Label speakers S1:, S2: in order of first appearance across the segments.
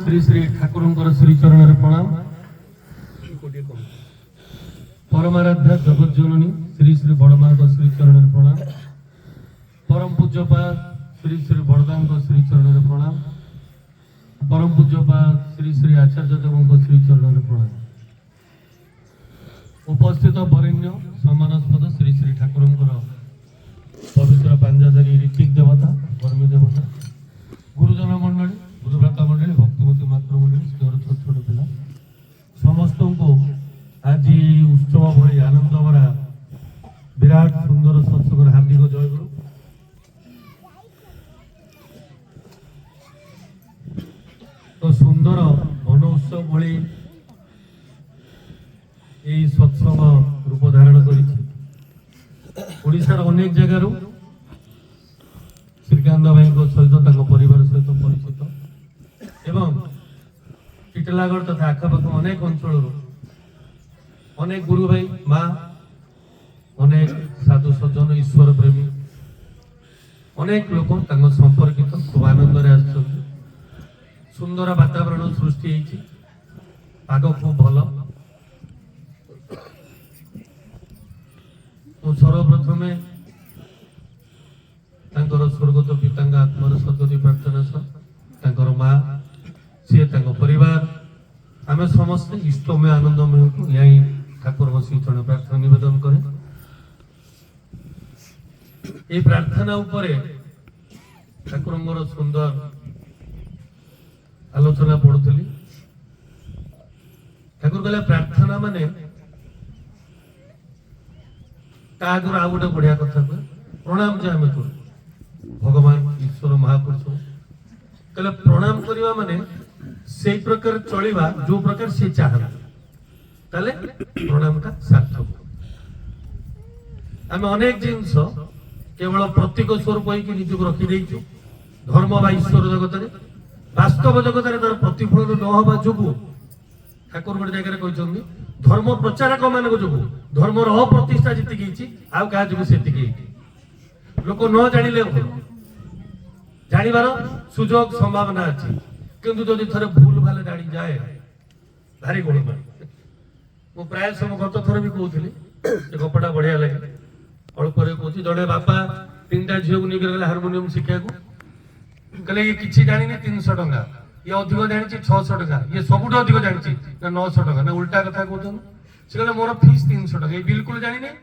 S1: श्री श्री ठाकुर श्री चरण प्रणाम। परमाराध्या जगत जननी श्री श्री बड़मा श्री चरण प्रणाम। परम पूज्यपाद श्री श्री बड़दा श्री चरण प्रणाम। परम पूज्यपाद श्री श्री आचार्य देव श्री चरण प्रणाम। उपस्थित वरेण्य सम्मानस्पद श्री श्री ठाकुर पवित्र पांजाधारी ऋतिक देवता कर्मी देवता गुरुजन मंडली गुरुभ्राता मंडली भक्तिमती मात्र मंडली स्नेहर छोट छोट पिला समस्त को आज उत्सव भरी आनंद भरा विराट सुंदर सत्संग हार्दिक जय गुरु। तो सुंदर वन उत्सव भली यही सत्संग रूप धारण कर अनेक जगार श्रीकांत भाई सहित परिवार सहित परिचित एवं टिटलागढ़ तथा आखपाख अनेक अंचल अनेक गुरु भाई माँ अनेक साधु सज्जन ईश्वर प्रेमी अनेक लोक संपर्कित खूब आनंद सुंदर वातावरण सृष्टि पाग खूब भल। तो सर्वप्रथमे स्वर्गत पिता आत्मार सद्गति प्रार्थना सर माँ सी परिवार आम समस्त इष्टमय आनंदमय को यही ठाकुर श्री चरण प्रार्थना निवेदन करे। ये प्रार्थना उपरे ठाकुर सुंदर आलोचना पढ़ुली। ठाकुर कहले प्रार्थना माने आगे आ गए बढ़िया कथा कह प्रणाम जे आम करूँ भगवान ईश्वर महापुरुष कहले प्रणाम करवा माने से प्रकार चलवा जो प्रकार से चाहते प्रणाम का सार्थक। आम अनेक जिनस केवल प्रतीक स्वरूप निजक रखी धर्म बा ईश्वर जगत में वास्तव जगत में तार प्रतिफलन न हवा जो ठाकुर गोटे जगह कहते धर्म प्रचारक मान जो धर्मर अप्रतिष्ठा जी आउ क्या जो से लोक न जानिले जानवर सुजोग संभावना अच्छी किंतु जदि थे भूल भाल जानी जाए भारी गोल मारे मु प्राय समय गत थर भी कहती गपटा बढ़िया लगे अल्प कह जड़े बापा तीन टा झील को लेकर हारमोनियम शिखा कहले ये किसी जानी 300 टंका ये अधिक जानी 600 टंका ये सबुठ अधिक जानी 900 टंका ना उल्टा कथा कहते से कहले मोर फीस 300 टंका ये बिल्कुल जानी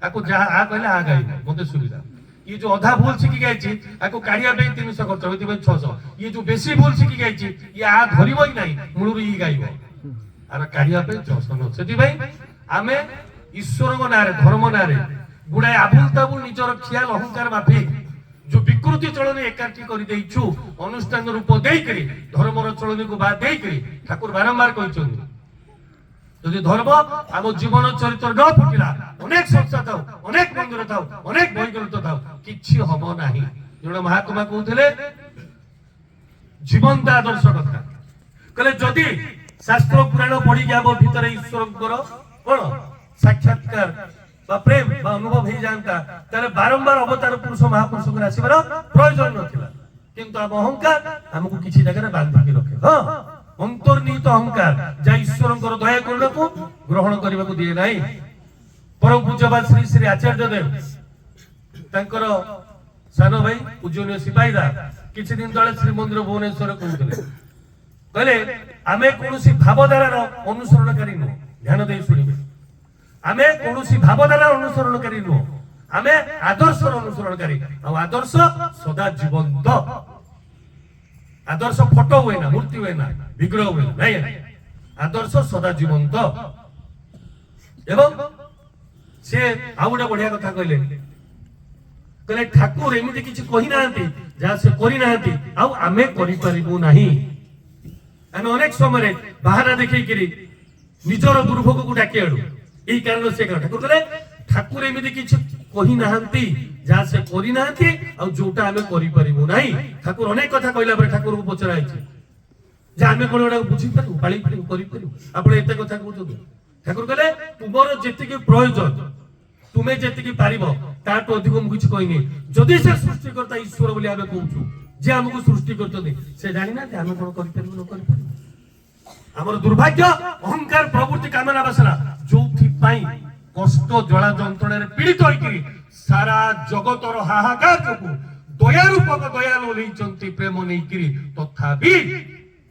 S1: आपको जहाँ कहले आ गाई मत सुविधा ये जो अधा भूल शिखी गई आपको काढ़िया 300 खर्च 600 ये जो बेसी भूल शिखी गई ये आ धरब ही ना मूल ये गाइब आर काढ़िया 600 से आम ईश्वर ना धर्म ना गुड़ाए आबुल ताबुल निजर खियाल अहंकार माफी जो विकृति चलन एकाठी कर अनुष्ठान रूप देकर धर्मर चलन को बाद ठाकुर बारंबार कहते यदि धर्म आम जीवन चरित्र न फुटिला अनेक संस्था था अनेक मंदिर था अनेक वैज्ञानिक था कि हम ना जो महात्मा कहते जीवंत आदर्श कथा कहले जदि शास्त्र पुराण पढ़ी जाब भितर ईश्वर कौन साक्षात्कार प्रेम अनुभव हो जाता ताले बारंबार अवतार पुरुष महापुरुष को आसबार प्रयोजन नथिला किंतु आम अहंकार आमको किसी जगह बांधिकी रखे। हाँ अंतर्निहित अहंकार जा ईश्वर दया करुणा को ग्रहण करने को दिए नहीं। परम पूज्यपाद श्री श्री आचार्य देव तांकर सान भाई पूजनीय सिपाहीदा किछि दिन तले श्रीमंदिर भुवनेश्वर कहते कहले आमे कोनोसी भावधारार अनुसरणकारी नुह ध्यान दे शुणिबे आमे कोनोसी भावधारा अनुसरणकारी नुह आमे आदर्श अनुसरणकारी आदर्श सदा जीवंत आदर्श फोटो हुए ना मूर्ति हुए ना विग्रह हुए नहीं आदर्श सदा जीवंत एवं से आउ गोटे बढ़िया कथा कहले कहले ठाकुर एमती किसी कही ना जहाँ से करी आमे करिपारिबु नाही। आमे अनेक समय बाहाना देखिए निजर दुर्भोग को डाकी आड़ू यही कारण से ठाकुर कहले ठाकुर एमती किसी कही ना जहाँ से करी ना जोटा आमे करिपारिबु नाही। ठाकुर अनेक कथा कहला पर ठाकुर को पचरा जे आमे कोन गोटा बुझी पारू पाली पारू करि पारू आपण एते कथा कहतो ठाकुर कहले तुमर जेतिके प्रयोजन तुम्हें जेतिके पारिबो ताटो अधिक मु किछ कहिनी जदि से सृष्टिकर्ता ईश्वर बोली आमे कहूछु जे आमको सृष्टि करछथि से जानि ना हम कोन करि परबो न करि परबो हमर दुर्भाग्य अहंकार प्रवृत्ति कामना वासना जोथि पाई कष्ट जला जंत्रणा रे पीड़ित होइकि सारा जगतर हाहाकार जोगु दया रूपक दयालु लेइचंती प्रेम नेइकि तथापि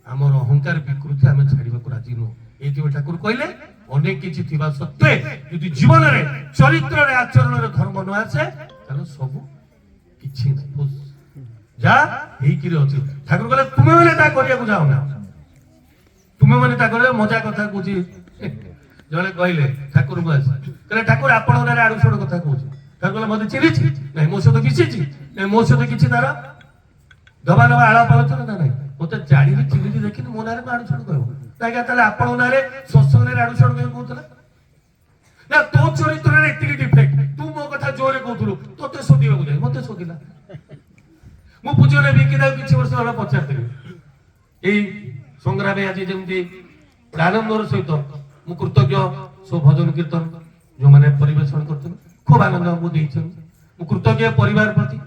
S1: हमर अहंकार विकृति आमे छाड़ीबा को राजी नो एति ठाकुर कहले अनेक किछि थिबा सत्वे यदि जीवन रे चरित्र रे आचरण रे धर्म न आसे तने सब किछि नै जा हेइ कि अछि ठाकुर कहले तुमे माने ता करिया को जाओ ना तुमे माने ता करे मजा कथा कुछि जले कहले ठाकुर को आसे कहले ठाकुर आपण रे आडु छोड कथा कहू ठाकुर कहले मते चिरिछि नै मो सहित किछि नै मो सहित किछि तारा दबा दबा आळा पाउछ ना नै मते जाडी रे चिरिछि देखिन मो नारे आडु छोड कहू ताके ताले आपण नारे सत्संग रे आडु छोड कहूतला ना तो चरित्र रे एतिकी डिफेक्ट तू मो कथा जोरे कहउथुलु तोते सोदिबा को जाय मते सोदिला मु पूजने बिकिदा किछि वर्ष होला पचारथिलि एई संग्रामे आज जेमति आनंदर सहित मु कृतज्ञ सो भजन कीर्तन जो माने परिवेषण करथन खूब आनंद हमको देइछन मु कृतज्ञ परिवार प्रति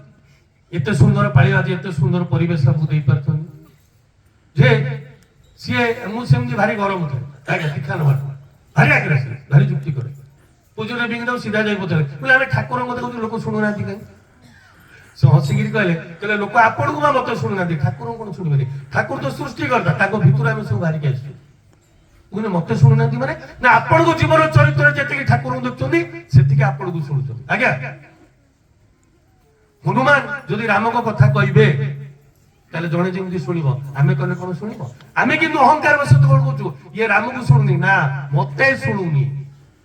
S1: एते सुंदर पाळी आज एते सुंदर परिवेश हमको देइ परथन जे सिए मु सेमति भारी गरम थे ताके दिखा न भारी आग्रह भारी जुक्ति करे पूजने बिकिदा सीधा जाई पचले बोले अरे ठाकुर मते कहू लोक सुनु ना दिखे से हसिगिरी कहले लोक आपण को मते सुनु ना दि ठाकुर कोन सुनिबे ठाकुर तो सृष्टि करता ताको भितर हम सब भारी के मुने मते सुनु ना दि माने ना आपण को जीवन चरित्र जेतिकी ठाकुर देखछोनी सेतिकी आपण को सुनुछो आज्ञा हनुमान जदि राम को कथा कहबे ताले जणे जेमति सुनिबो आमे कने कोन सुनिबो आमे किंतु अहंकार बस तो कहू ये राम को सुनुनी ना मते सुनुनी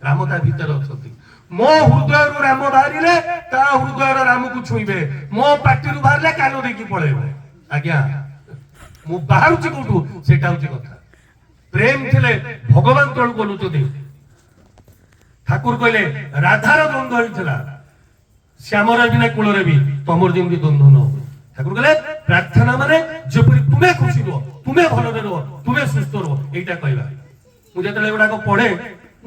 S1: राम ता भीतर अछती मो हृदय रु राम बाहरिले ता हृदय रो राम को छुइबे मो पाटी रु बाहरले कानो देखि पळेबो आज्ञा मु बाहरुची कोठू सेटा होची कथा प्रेम थिले भगवान तळ बोलुचोदी ठाकुर कहले राधार द्वंद्व होइतला श्यामर बिना कुल रे भी तमर जेमति द्वंद्व न हो ठाकुर कहले प्रार्थना माने जेपरि तुमे खुशी रहो तुमे भलो रे रहो तुमे सुस्थ रहो एटा कहबा मु जेतले एडा को पढे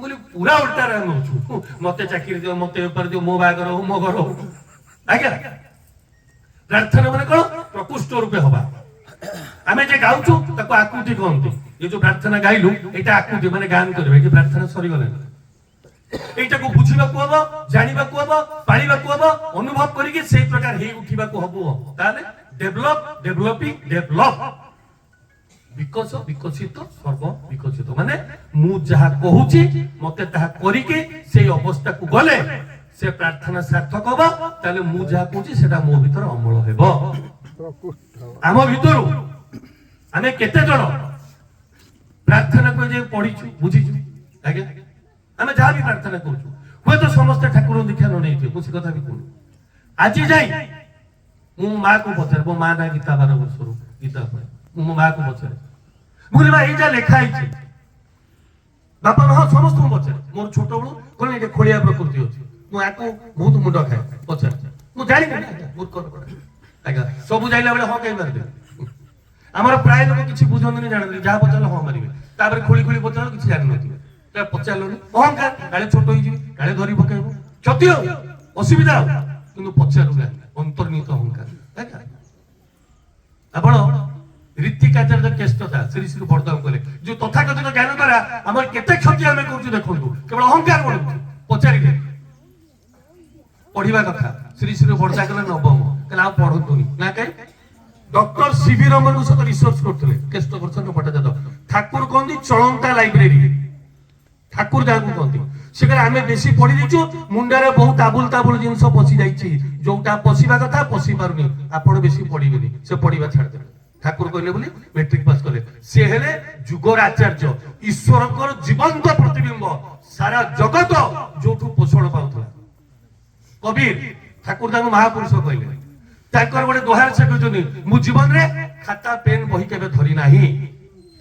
S1: बोली पूरा उल्टा रहनो छु मते चाकरी दियो मते ऊपर दियो मो बागर हो मो घर हो आज्ञा प्रार्थना माने कोन प्रकृष्ट रूपे होबा आमे जे गाउछु ताको आकृति कहंती ये जो प्रार्थना गाइलु एटा आकृति माने गान करबे कि प्रार्थना सरी गले एटा को बुझिबा को हबो जानिबा को हबो पाळिबा को हबो अनुभव करिके सेही प्रकार हे उठिबा को हबो ताले डेभलपिंग डेभलप विकस विकसित सर्व विकसित माने मु जहा कहूची मते ताहा करिके सेही अवस्था को गले से प्रार्थना सार्थक हबो ताले मु जहा कहूची सेटा मो भीतर अमल हेबो आम भीतर आमे केते जण प्रार्थना को जे पढिछु बुझिछु आगे आमे जहा भी प्रार्थना करूछु होय तो समस्त ठाकुर दीक्षा न नैथे कुछ कथा भी कहू आज जाई मु मां को पचार मो मां ना गीता 12 वर्ष रो गीता पढे मो मां को पचार मुले मां एजा लेखा आइछि बापा मां समस्त को पचार मोर छोट बळू कोन एटा खोलिया प्रकृति अछि मु आको बहुत मुंड खाए पचार मु जानि ना मूर्ख पडा आगा सब जाइला बेले ह कहि मार दे हमर प्राय लोक किछि बुझन नै जानले जा पचार ह मारिबे तापर खोली खोली पचार किछि जानि नथि ता पचारलोनी अहंकार काले छोट होई जिवि काले धरि पकेबो क्षति हो असुविधा हो किंतु पचारुगा अंतर्निहित अहंकार आगा आपण रीतिकाचार्य केष्टता श्री श्री बरदान कले जो तथाकथित ज्ञान द्वारा हमर केते क्षति हमें करूछु देखंतु केवल अहंकार बोलु पचारिले पढिबा कथा श्री श्री बरदा कले नवम कला पढंतुनी ना कहि डॉक्टर सीबी रमन को सत रिसर्च करथले केष्ट परसेंट पटा जातो ठाकुर कोंदी चलंता लाइब्रेरी ठाकुर जाकू कहती से कहले आमे बेसी पढि दिछु मुंडारे बहुत ताबुल जिंस पसी जाईछि जोटा पसीबा कथा पसी पारुनी आपण बेसी पढिबेनी से पढिबा छाड़ देले ठाकुर कहले बोली मैट्रिक पास कले से हेले जुगर आचार्य ईश्वरकर जीवंत प्रतिबिंब सारा जगत जोठू पोषण पाउथला कबीर ठाकुर दान महापुरुष कहले ताकर बडे दोहार से कहजोनी मु जीवन रे खाता पेन बही केबे धरि नाही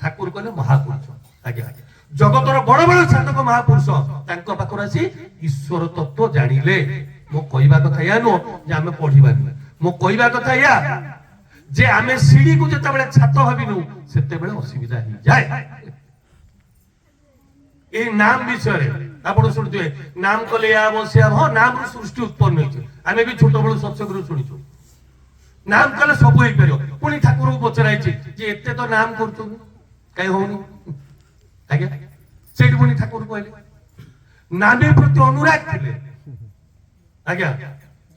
S1: ठाकुर कहले महापुरुष आगे आगे जगतर बड़ बड़ साधक महापुरुष तांको पाखर आसी ईश्वर तत्व जानिले मो कहबा कथा या नो जे आमे पढिबानी मो कहबा कथा या जे आमे सीढ़ी को जता बेले छात हबिनु सेते बेले असुविधा ही जाय ए नाम विषय आपण सुनथिबे नाम कले आ बसिया हो नाम रु सृष्टि उत्पन्न होइछ आमे भी छोट बड़ सत्संग रु सुनिछु नाम कले सब हो पार पुणी ठाकुर को पचराई एत तो नाम कर कहीं होनी आज्ञा से पुणी ठाकुर कहले नामी प्रति अनुराग थे आज्ञा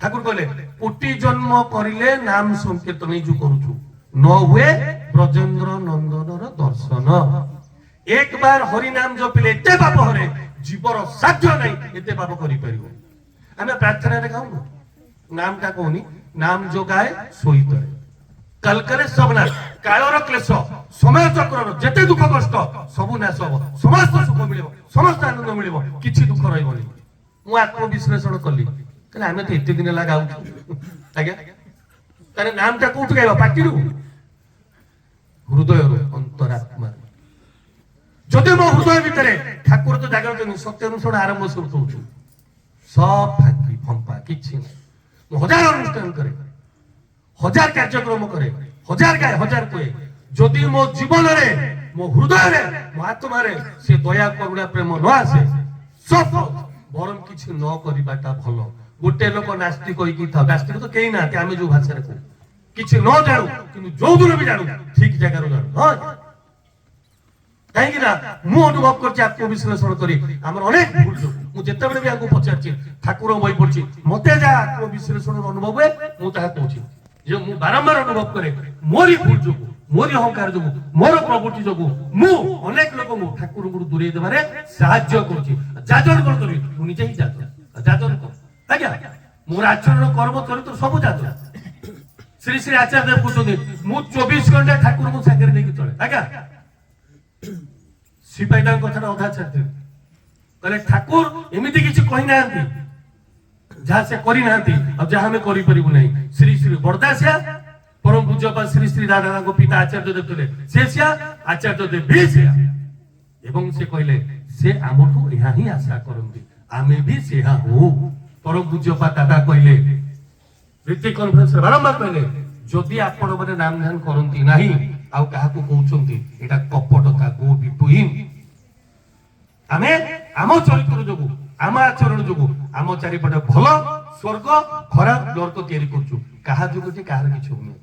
S1: ठाकुर कहले कोटि जन्म करिले नाम संकीर्तन जो करूछु न हुए ब्रजेंद्र नंदन दर्शन एक बार हरि नाम जपिले एते पाप हरे जीवर साध्य नहीं एते पाप करि परिबो आमे प्रार्थना रे गाऊ नाम का कहूनी नाम जो गाए सोई तरे कल करे सब ना कायर क्लेश समय चक्र जेते दुख कष्ट सब नाश हो समस्त सुख मिलिबो समस्त आनंद मिलिबो किछि दुख रहइबोनी मु आत्म विश्लेषण कली कहले आमे तो एते दिन ला गाऊ आज्ञा तारे नाम ता कोठ गाइबा पाटिरु हृदय अंतरात्मा जदि मो हृदय भितर ठाकुर तो जागृत सत्य अनुसरण आरंभ सब सब फाकी फंपा किछि नहीं हजार अनुष्ठान करे हजार कार्यक्रम करे हजार गाय हजार कहे जदि मो जीवन रे मो हृदय रे मो आत्मा रे से दया करुणा प्रेम न आसे सब बरम किछि न करिबाटा भलो गोटे लोक नास्तिक होई था नास्तिक तो केही ना आमे जो भाषा रे को किछि न जानु किंतु जो दिन भी जानु ठीक जगह रो जानु हां कहीं ना मु अनुभव करछि आत्म विश्लेषण करी हमर अनेक भूल मु जेते बेले भी आगु पचारछि ठाकुर बई पड़छि मते जा आत्म विश्लेषण अनुभव है मु ताहा कहछि जे मु बारंबार अनुभव करे मोरी भूल जोगु मोरी अहंकार जोगु मोर प्रवृत्ति जोगु मु अनेक लोक मु ठाकुर गुरु दूरे देबारे साहाय्य करछि जाजन कोन करी मु निजे ही जाजन को आज्ञा मोर आचरण कर्म चरित्र सब जाजन श्री श्री आचार्य देव कहते मु 24 घंटा ठाकुर को सागर देकी चले आज्ञा सिपाही कथा अधा छाड़ते कहले ठाकुर एमती किसी कही ना जहाँ से करी ना जहाँ आम कर श्री श्री बरदासिया परम पूज्यपा श्री श्री दादा पिता आचार्य देव थे से आचार्य देव भी एवं से कहले से आमठू यह ही आशा करती आमे भी से हो परम पूज्यपा दादा कहले रीति कॉन्फ्रेंस बारंबार कहले जदि आपण मैंने नाम ध्यान करती नहीं आउ कहा कहते एटा कपटता गो बिटुइन आमे आम चरित्र जोगु आम आचरण जोगु आम चारिपटे भल स्वर्ग खराब नरक तैयारी करछु कहा जोगुटी कहार किछु होनी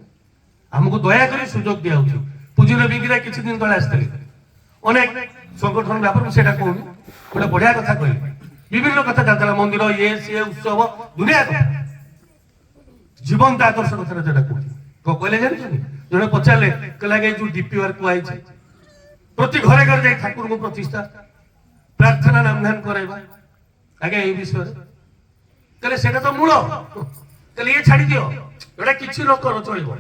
S1: हमको दया करी सुजोग दिया होछि पूजिले बिगिरा किछि दिन तळे आस्ते अनेक संगठन व्यापार सेटा कहूनी गोटे बढ़िया कथा कहले विभिन्न कथा जातला मंदिर ये से उत्सव दुनिया कथा जीवंत आदर्श कथा जेटा कहूछि को कहले जानि जने पचारले कहला के जो डीपी वर्क को आइछ प्रति घरे घर जाई ठाकुर को प्रतिष्ठा प्रार्थना नाम ध्यान कराइबा आगे ए विषय कहले सेटा तो मूल कहले ये छाड़ी दियो एटा किछि न कर चलिबो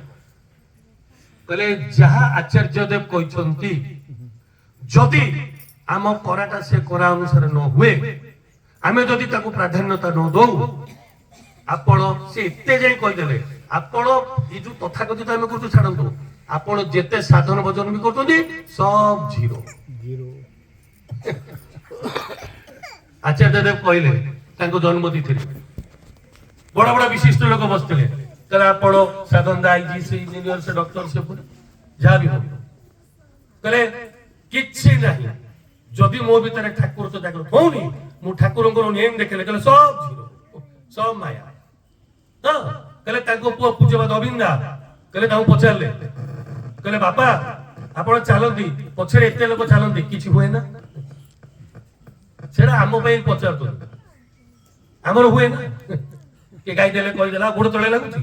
S1: कहले जहा आचार्य देव कहछंती जदि आम कराटा से करा अनुसार न हुए आमे जदि ताको प्राधान्यता न दो आपण से एते जाई कहि देले आपण ई जो तथाकथित आमे करछु छाडंतु आपण जेते साधन भजन भी करछंती सब जीरो आचार्य देव कहले तांको जन्म तिथि बड़ बड़ विशिष्ट लोक बसथिले कहले आपण साधन आईजी से इंजीनियर से डॉक्टर से पूरे जा भी हो कहले किछि नाही जदि मो भीतर ठाकुर तो जागर होनी मु ठाकुर को नेम देखले कहले सब जीरो सब माया हां कहले तांको पुओ पूज्यपाद अविंदा कहले ताऊ पचारले कहले बापा आपण चालंती पछरे एते लोक चालंती किछि होय ना सेड़ा आम पे पचार तो आमर हुए ना के गाई देले कहि देला गोड़ तळे लागुची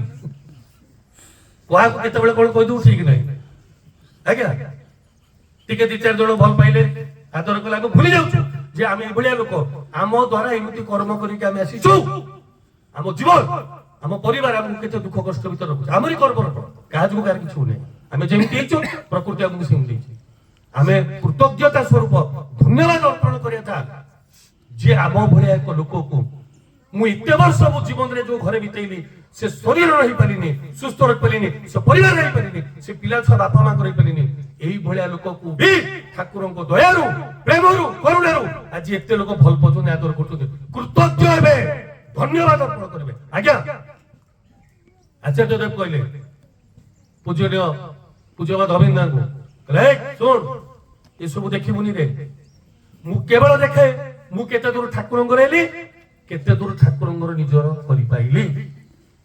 S1: कोहा को केते बेले कोन कहि दउ ठीक नाही आज्ञा टिके दी चार जण भल पाइले आदर कला को भूली जाउछु जे आमे भलिया लोक आम द्वारा एमिति कर्म करी के आमे आसीछु आम जीवन आम परिवार आम केते दुख कष्ट भीतर रखु आमरी कर्म रख काज को कार किछु नै आमे जेमिति हेछु प्रकृति आम सेमिति आमे कृतज्ञता स्वरूप धन्यवाद अर्पण करिया था जे आम भलिया एक लोक को मु इते वर्ष मो जीवन रे जो घरे बितेइली से शरीर रही पालिनी सुस्थ रही पालिनी से परिवार रही पालिनी से पिला छुआ बापा मां रही पालिनी एही भलिया लोक को भी ठाकुरन को दयारु प्रेमरु करुणारु आज एते लोक भल पछुने आदर करथुते कृतज्ञ हेबे धन्यवाद अर्पण करबे आज्ञा आचार्य देव कहले पूज्यनीय पूज्यपाद अविंदा को कहले सुन ए सब देखिबुनी रे मु केवल देखे मु केते दूर ठाकुरन गरेली केते दूर ठाकुरंगर निजर करि पाइली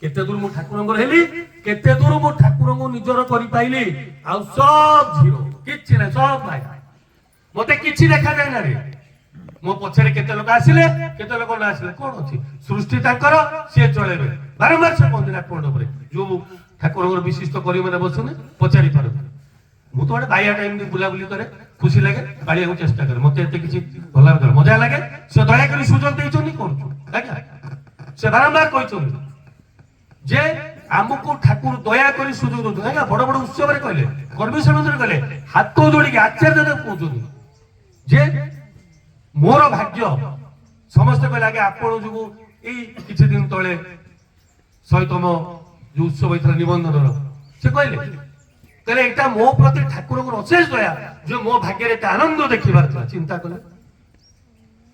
S1: केते दूर मु ठाकुर हेली केते दूर मु ठाकुर को निजर करि पाइली आ सब जीरो किछि ना सब भाई मते किछि देखा जाय ना रे मो पछरे केते लोक आसिले केते लोक न आसिले कोन अछि सृष्टि ताकर से चलेबे बारंबार से बंदिना कोन ऊपर जो ठाकुर विशिष्ट करी माने बसने पचारि पार मु तो बाया टाइम दे बुला बुली करे खुशी लागे बाड़िया को चेष्टा करे मते एते किछि भला लागे मजा लागे से दया करी सुजन देइछोनी कोन आज्ञा से बारंबार कहिछोनी जे आमको ठाकुर दया करी सुजोग दउछ आज्ञा बड़ बड़ उत्सव रे कहले कर्मी समिति कहले हाथ जोड़ी के आचार्य देव कहउछोनी जे मोर भाग्य समस्त कहले आगे आपण जो एई किछि दिन तळे 100तम जो उत्सव होइथला निबंधन से कहले एटा मो प्रति ठाकुर को अशेष दया जो मो भाग्य रे आनंद देखिबार था चिंता कले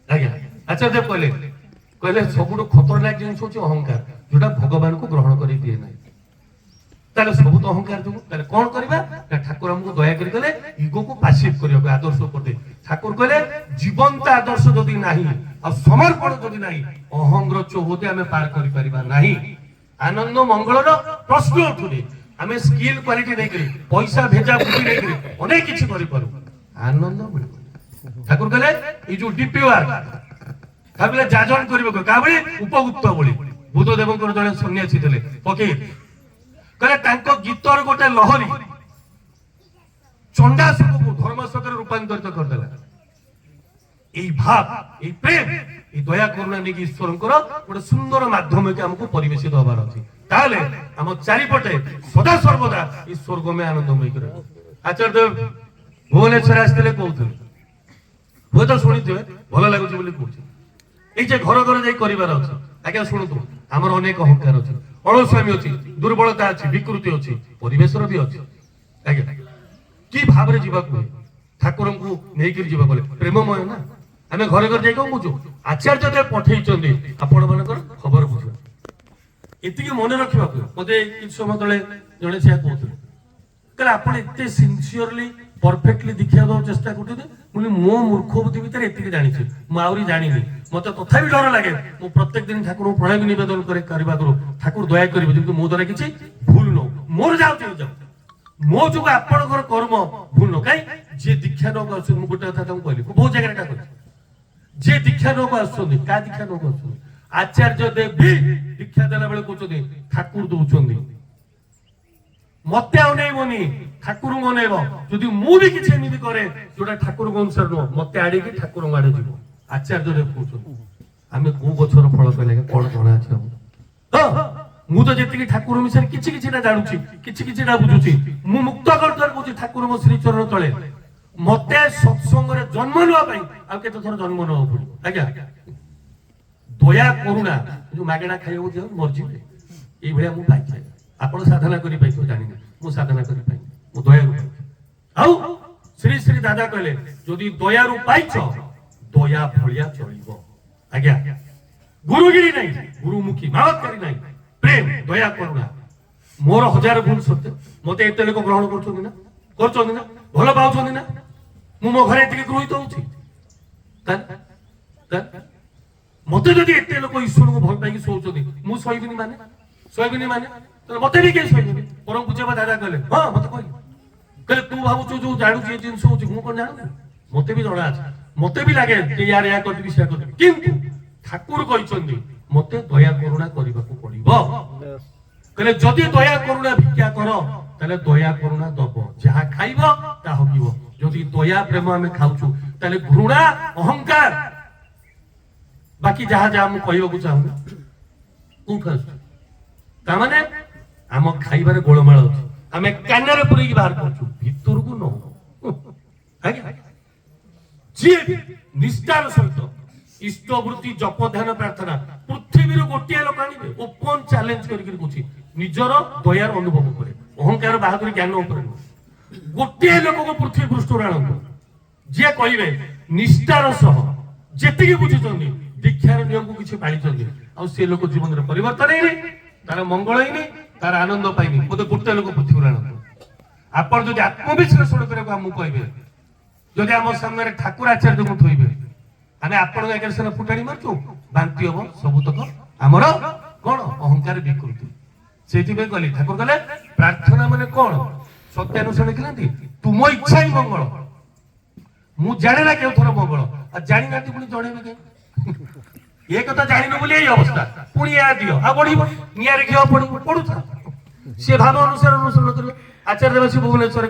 S1: आज्ञा आचार्य देव कहले सबुठ खतरनाक जिनिस होची अहंकार जोटा भगवान को ग्रहण करि दिए नाही ताले सबुठ अहंकार जो ताले कोन करबा ठाकुर हमको दया करि गले ईगो को पासिव करियो आदर्श करते ठाकुर कहले जीवंत आदर्श जदि नाही आ समर्पण जदि नाही अहंग्र चौहदे हमें पार करि परिबा नाही आनंद मंगलर प्रश्न उठुनी हमें स्किल क्वालिटी नहीं करी पैसा भेजा बुद्धि नहीं करी अनेक किछि करि पारू आनंद मिल ठाकुर कहले ई जो डीपीआर काबले जाजन करबो काबले उपगुप्त बोली बुद्धदेव को जने सन्यासी थिले फकीर कहले तांको गीतर गोटे लहरी चंडासुर को धर्मशकर रूपांतरित कर देला এই ভাব এই প্রেম এই দয়া করুণা নেকি ईश्वरଙ୍କର ଗୋଟେ ସୁନ୍ଦର ମାଧ୍ୟମকে ଆମକୁ ପରିବେଶିତ ହବାର ଅଛି ତାହେଲେ ଆମ ଚାରିପଟେ ସଦା ସର୍ବଦା ईश्वर को ଆମେ ଆନନ୍ଦମୟ କରିବୁ ଆଚାର୍ଯ୍ୟ ଦେବ ଭୁବନେଶ୍ୱର ଆସିଥିଲେ କହୁଥିଲେ ହୁଏ ତ ଶୁଣିଥିବେ ଭଲ ଲାଗୁଛି ବୋଲି କହୁଛି এই যে ঘর ঘর যাই করিবার আছে আগে শুনতু আমার অনেক অহংকার আছে অলস্বামী আছে দুর্বলতা আছে বিকৃতি আছে পরিবেশর বি আছে আগে কি ভাবরে যাবা কো ঠাকুরଙ୍କୁ নেইকি যাবা বলে প্রেমময় না আমি ঘরে ঘরে যাই কম বুঝু আচার্য দেব পঠাইছন্তি আপন মানকৰ খবর বুঝু এতিকি মনে রাখিবা মতে কিছু সময় তলে জনে সে কହୁଥିଲେ कहले आपण एते सिंसियरली परफेक्टली देखिया दो चेष्टा करते मुनि मो मूर्ख बुद्धि भीतर एतिके जानि छी म आउरी जानिनी मते तथापि डर लागे मु प्रत्येक दिन ठाकुर प्रणाम निवेदन करे करबा करो ठाकुर दया करिबो जेंति मो द्वारा किछि भूल न मोर जाउ जाउ मो जो आपण घर कर्म भूल न काई जे दीक्षा न आसु मु गोटे कथा तुम कहली बहुत जगह टा कहली जे दीक्षा न आसु का दीक्षा न आसु आचार्य देव भी दीक्षा देला बेले कहउछथि ठाकुर दउछन्ती मते अनेबनी ठाकुर अनेब जदि मु भी किछि एमिति करे जोटा ठाकुर अनुसार न मते आडी कि ठाकुर आडे जीवो आचार्य देव कहउछथि आमे को गछर फळ कहले कोन जणा अछि हम मु तो जेतिकी ठाकुर मिसर किछि किछि ना जानुछि किछि ना बुझुछि मु मुक्त करतर कहउछि ठाकुर मो श्री चरण तळे मते सत्संग रे जन्म नवा पई आ केते थोर जन्म नवा पड़ी आज्ञा दया करुणा जो मागेणा खाइबो जे मर्जी एई भलिया मु पाइछे आपण साधना करि पाइछो जानि मु साधना करि पाइ मु दया रु आउ श्री श्री दादा कहले जदि दया रु पाइछो दया भलिया चलिबो आज्ञा गुरुगिरी नहीं गुरुमुखी मावतकारी नहीं प्रेम दया करुणा मोर हजार भूल सत्य मते एते लोक ग्रहण करछोनी ना भलो पाउछोनी ना मु मो घरे एतिके गृहीत होउछि मते जदि एते लोक ईश्वर को भल पाइकी सोचोनी मु सहिबिनी माने तो मते भी के सहिबिनी परम पूज्य दादा कहले हां मते कहले तू भाबुछु जो जाणु जे जिंस होछि मु कोन जाणु मते भी जणा अछि मते भी लागे जे यार या करबी से करबी किंतु ठाकुर कहिसंदी मते दया करुणा करिबाकू पड़िबो कहले जदि दया करुणा भिक्षा कर ताले दया करुणा दबो जहा खाइबो ता हबिबो जदि दया प्रेम हमें खाउछु ताले घृणा अहंकार बाकी जहा जहा हम कहबाकू चाहू उठस ता माने हम खाइबारे गोळमाळ अछि हमें कानरे पुरी बाहर करछु भितर को न आगे जे निष्ठार सहित इष्टवृत्ति जप ध्यान प्रार्थना पृथ्वी गोटे लोक आनिबे ओपन चैलेंज करके कहछि निजर दयार अनुभव करे अहंकार बहादुरी ज्ञान ऊपर गोटे लोक को पृथ्वी पृष्ठ आनंद जे कहबे निष्ठार सह जेतिके बुझिछन्ती दीक्षार नियम को किछि पालिछन्ती आ से लोक जीवन रे परिवर्तन नै तार मंगल नै तार आनंद पाइनी मते गोटे लोक पृथ्वी आनंद आपण जदि आत्मविश्लेषण करे हम कहबे जदि हम सामने ठाकुर आचार्य को थोइबे आमे आपण एकर सेना फुटाणी मारछु बांती हबो सबुतक हमर कोन अहंकार विकृति ସେଇଥିପାଇଁ କହିଲି ଠାକୁର କହିଲେ ପ୍ରାର୍ଥନା ମାନେ କଣ? ସତ୍ୟାନୁସାରେ ଲେଖିନାହାନ୍ତି ତୁମ ଇଚ୍ଛା ହିଁ ମଙ୍ଗଳ। ମୁଁ ଜାଣେ ନା କେଉଁ ଥର ମଙ୍ଗଳ, ଆଉ ଜାଣିନାହାନ୍ତି ପୁଣି ଜଣେଇବେ କାହିଁ? ଏ କଥା ଜାଣିନୁ ବୋଲି ଏଇ ଅବସ୍ଥା, ପୁଣି ଏହା ଦିଅ ଆଉ ବଢିବ, ନିଆଁରେ ଘିଅ ପଡିବ, ପଡୁଥା। ସିଏ ଭାବ ଅନୁସାରେ ଅନୁସରଣ କରିବେ। ଆଚାର୍ଯ୍ୟ ଦେବଶ୍ରୀ ଭୁବନେଶ୍ୱରରେ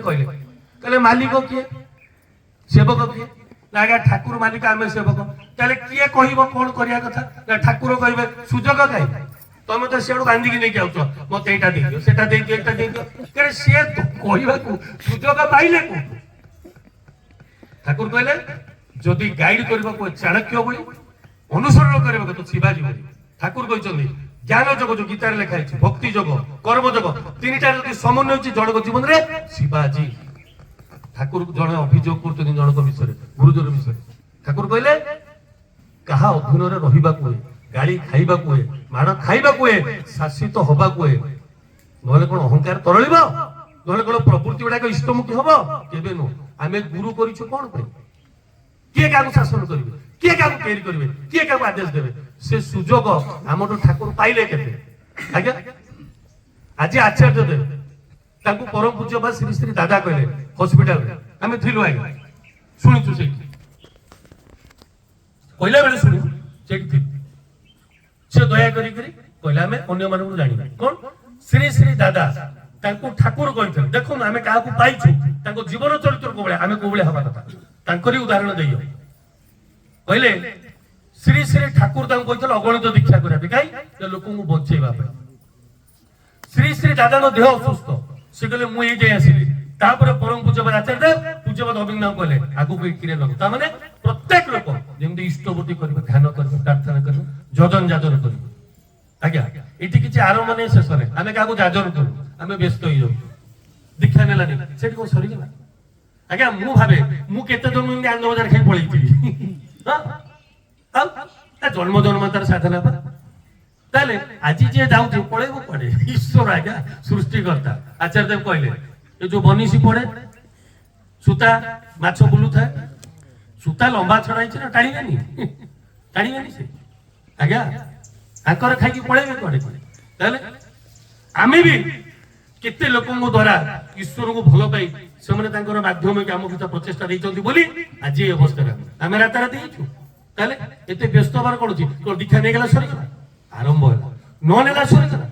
S1: କହିଲେ ମାଲିକ କିଏ, ସେବକ କିଏ? ନା ଆଜ୍ଞା ଠାକୁର ମାଲିକ, ଆମେ ସେବକ। ତାହେଲେ କିଏ କହିବ କଣ କରିବା କଥା? ନା ଠାକୁର କହିବେ ସୁଯୋଗ କାହିଁ? ତମେ ତ ସିଆଡୁ ବାନ୍ଧିକି ନେଇକି ଆଉଛ, ମତେ ଏଇଟା ଦେଇଦିଅ, ସେଟା ଦେଇଦିଅ, ଏଇଟା ଦେଇଦିଅ। କାରଣ ସିଏ କହିବାକୁ ସୁଯୋଗ ପାଇଲେ କୋଉଠୁ? ଠାକୁର କହିଲେ ଯଦି ଗାଇଡ କରିବାକୁ ଚାଣକ୍ୟ ଭଳି, ଅନୁସରଣ କରିବାକୁ ତ ଶିବାଜୀ ଭଳି। ଠାକୁର କହିଛନ୍ତି ଜ୍ଞାନ ଯୋଗ ଯୋଉ ଗୀତାରେ ଲେଖା ହେଇଛି, ଭକ୍ତି ଯୋଗ, କର୍ମ ଯୋଗ, ତିନିଟା ଯଦି ସମନ୍ୱୟ ହେଇଛି ଜଣଙ୍କ ଜୀବନରେ ଶିବାଜୀ। ଠାକୁର ଜଣେ ଅଭିଯୋଗ କରୁଛନ୍ତି ଜଣଙ୍କ ବିଷୟରେ, ଗୁରୁଜନ ବିଷୟରେ। ଠାକୁର କହିଲେ କାହା ଅଧୀନରେ ରହିବାକୁ ହୁଏ, ଗାଳି ଖାଇବାକୁ ହୁଏ, ମାଡ଼ ଖାଇବାକୁ ହୁଏ, ଶାସିତ ହବାକୁ ହୁଏ, ନହେଲେ କଣ ଅହଙ୍କାର ତରଳିବ? ନହେଲେ କଣ ପ୍ରବୃତ୍ତି ଗୁଡାକ ଇଷ୍ଟମୁଖୀ ହବ? କେବେ ନୁହଁ। ଆମେ ଗୁରୁ କରିଛୁ କଣ ପାଇଁ? କିଏ କାହାକୁ ଶାସନ କରିବେ, କିଏ କାହାକୁ ତିଆରି କରିବେ, କିଏ କାହାକୁ ଆଦେଶ ଦେବେ? ସେ ସୁଯୋଗ ଆମଠୁ ଠାକୁର ପାଇଲେ କେତେ? ଆଜ୍ଞା ଆଜି ଆଚାର୍ଯ୍ୟ ଦେବ ତାଙ୍କୁ ପରମ ପୂଜ୍ୟ ବା ଶ୍ରୀ ଶ୍ରୀ ଦାଦା କହିଲେ ହସ୍ପିଟାଲରେ, ଆମେ ଥିଲୁ ଆଜ୍ଞା, ଶୁଣିଛୁ ସେଇଠି, କହିଲା ବେଳେ ଶୁଣିଛୁ ସେଇଠି ଥିଲୁ। ସେ ଦୟା କରିକିରି କହିଲେ ଆମେ ଅନ୍ୟମାନଙ୍କୁ ଜାଣିବା କଣ? ଶ୍ରୀ ଶ୍ରୀ ଦାଦା ତାଙ୍କୁ ଠାକୁର କହିଥିଲେ ଦେଖନ୍ତୁ ଆମେ କାହାକୁ ପାଇଛୁ, ତାଙ୍କ ଜୀବନ ଚରିତ୍ର କୋଉ ଭଳିଆ, ଆମେ କୋଉ ଭଳିଆ ହବା କଥା, ତାଙ୍କରି ଉଦାହରଣ ଦେଇ କହିଲେ ଶ୍ରୀ ଶ୍ରୀ ଠାକୁର ତାଙ୍କୁ କହିଥିଲେ ଅଗଣିତ ଦୀକ୍ଷା କରିବା ପାଇଁ, କାହିଁ? ଲୋକଙ୍କୁ ବଞ୍ଚେଇବା ପାଇଁ। ଶ୍ରୀ ଶ୍ରୀ ଦାଦାଙ୍କ ଦେହ ଅସୁସ୍ଥ, ସେ କହିଲେ ମୁଁ ଏଇ ଯାଇ ଆସିଲି। ତାପରେ ପରମ ପୂଜ୍ୟବାଦ ଆଚାର୍ଯ୍ୟ ଦେବ ପୂଜ୍ୟବାଦ ଅବିନ୍ଦ କହିଲେ ଆଗକୁ ଏକିରେ ଲଗ। ତା ମାନେ ପ୍ରତ୍ୟେକ ଲୋକ ଯେମିତି ଇଷ୍ଟବୃତ୍ତି କରିବେ, ଧ୍ୟାନ କରିବେ, ପ୍ରାର୍ଥନା କରିବେ, ଯଜନ ଯାଜନ କରିବେ। ଆଜ୍ଞା ଏଠି କିଛି ଆରମ୍ଭ ନାହିଁ, ଶେଷ ନାହିଁ। ଆମେ କାହାକୁ ଯାଜନ କରୁ, ଆମେ ବ୍ୟସ୍ତ ହେଇଯାଉ। ଦୀକ୍ଷା ନେଲାନି ସେଠି କଣ ସରିଗଲା? ଆଜ୍ଞା ମୁଁ ଭାବେ ମୁଁ କେତେ ଜନ୍ମ ଏମିତି ଆନନ୍ଦ ବଜାର ଖାଇ ପଳେଇଥିଲି। ଜନ୍ମ ଜନ୍ମାନ୍ତର ସାଧନା ପା। ତାହେଲେ ଆଜି ଯିଏ ଯାଉଛି ପଳେଇବ କୁଆଡେ? ଈଶ୍ୱର ଆଜ୍ଞା ସୃଷ୍ଟିକର୍ତ୍ତା। ଆଚାର୍ଯ୍ୟ ଦେବ କହିଲେ ଏ ଯୋଉ ବନିଶୀ ପଡେ, ସୂତା ମାଛ ବୁଲୁଥାଏ, ସୂତା ଲମ୍ବା ଛଡା ହେଇଛି ନା ଟାଣିବେନି? ଟାଣିବେନି ସେ ଆଜ୍ଞା, ତାଙ୍କର ଖାଇକି ପଳେଇବେ କୁଆଡେ? ତାହେଲେ ଆମେ ବି କେତେ ଲୋକଙ୍କ ଦ୍ଵାରା ଈଶ୍ୱରଙ୍କୁ ଭଲ ପାଇ ସେମାନେ ତାଙ୍କର ମାଧ୍ୟମ ଆମ ଭିତରେ ପ୍ରଚେଷ୍ଟା ଦେଇଛନ୍ତି ବୋଲି ଆଜି এই ଅବସ୍ଥାରେ ଆମେ ରାତାରାତି ହେଇଛୁ। ତାହେଲେ ଏତେ ବ୍ୟସ୍ତ ହବାର କଣ ଅଛି? ଦୀକ୍ଷା ନେଇଗଲା ସରିଗଲା, ଆରମ୍ଭ ହେଲା, ନ ନେଲା ସରିଗଲା।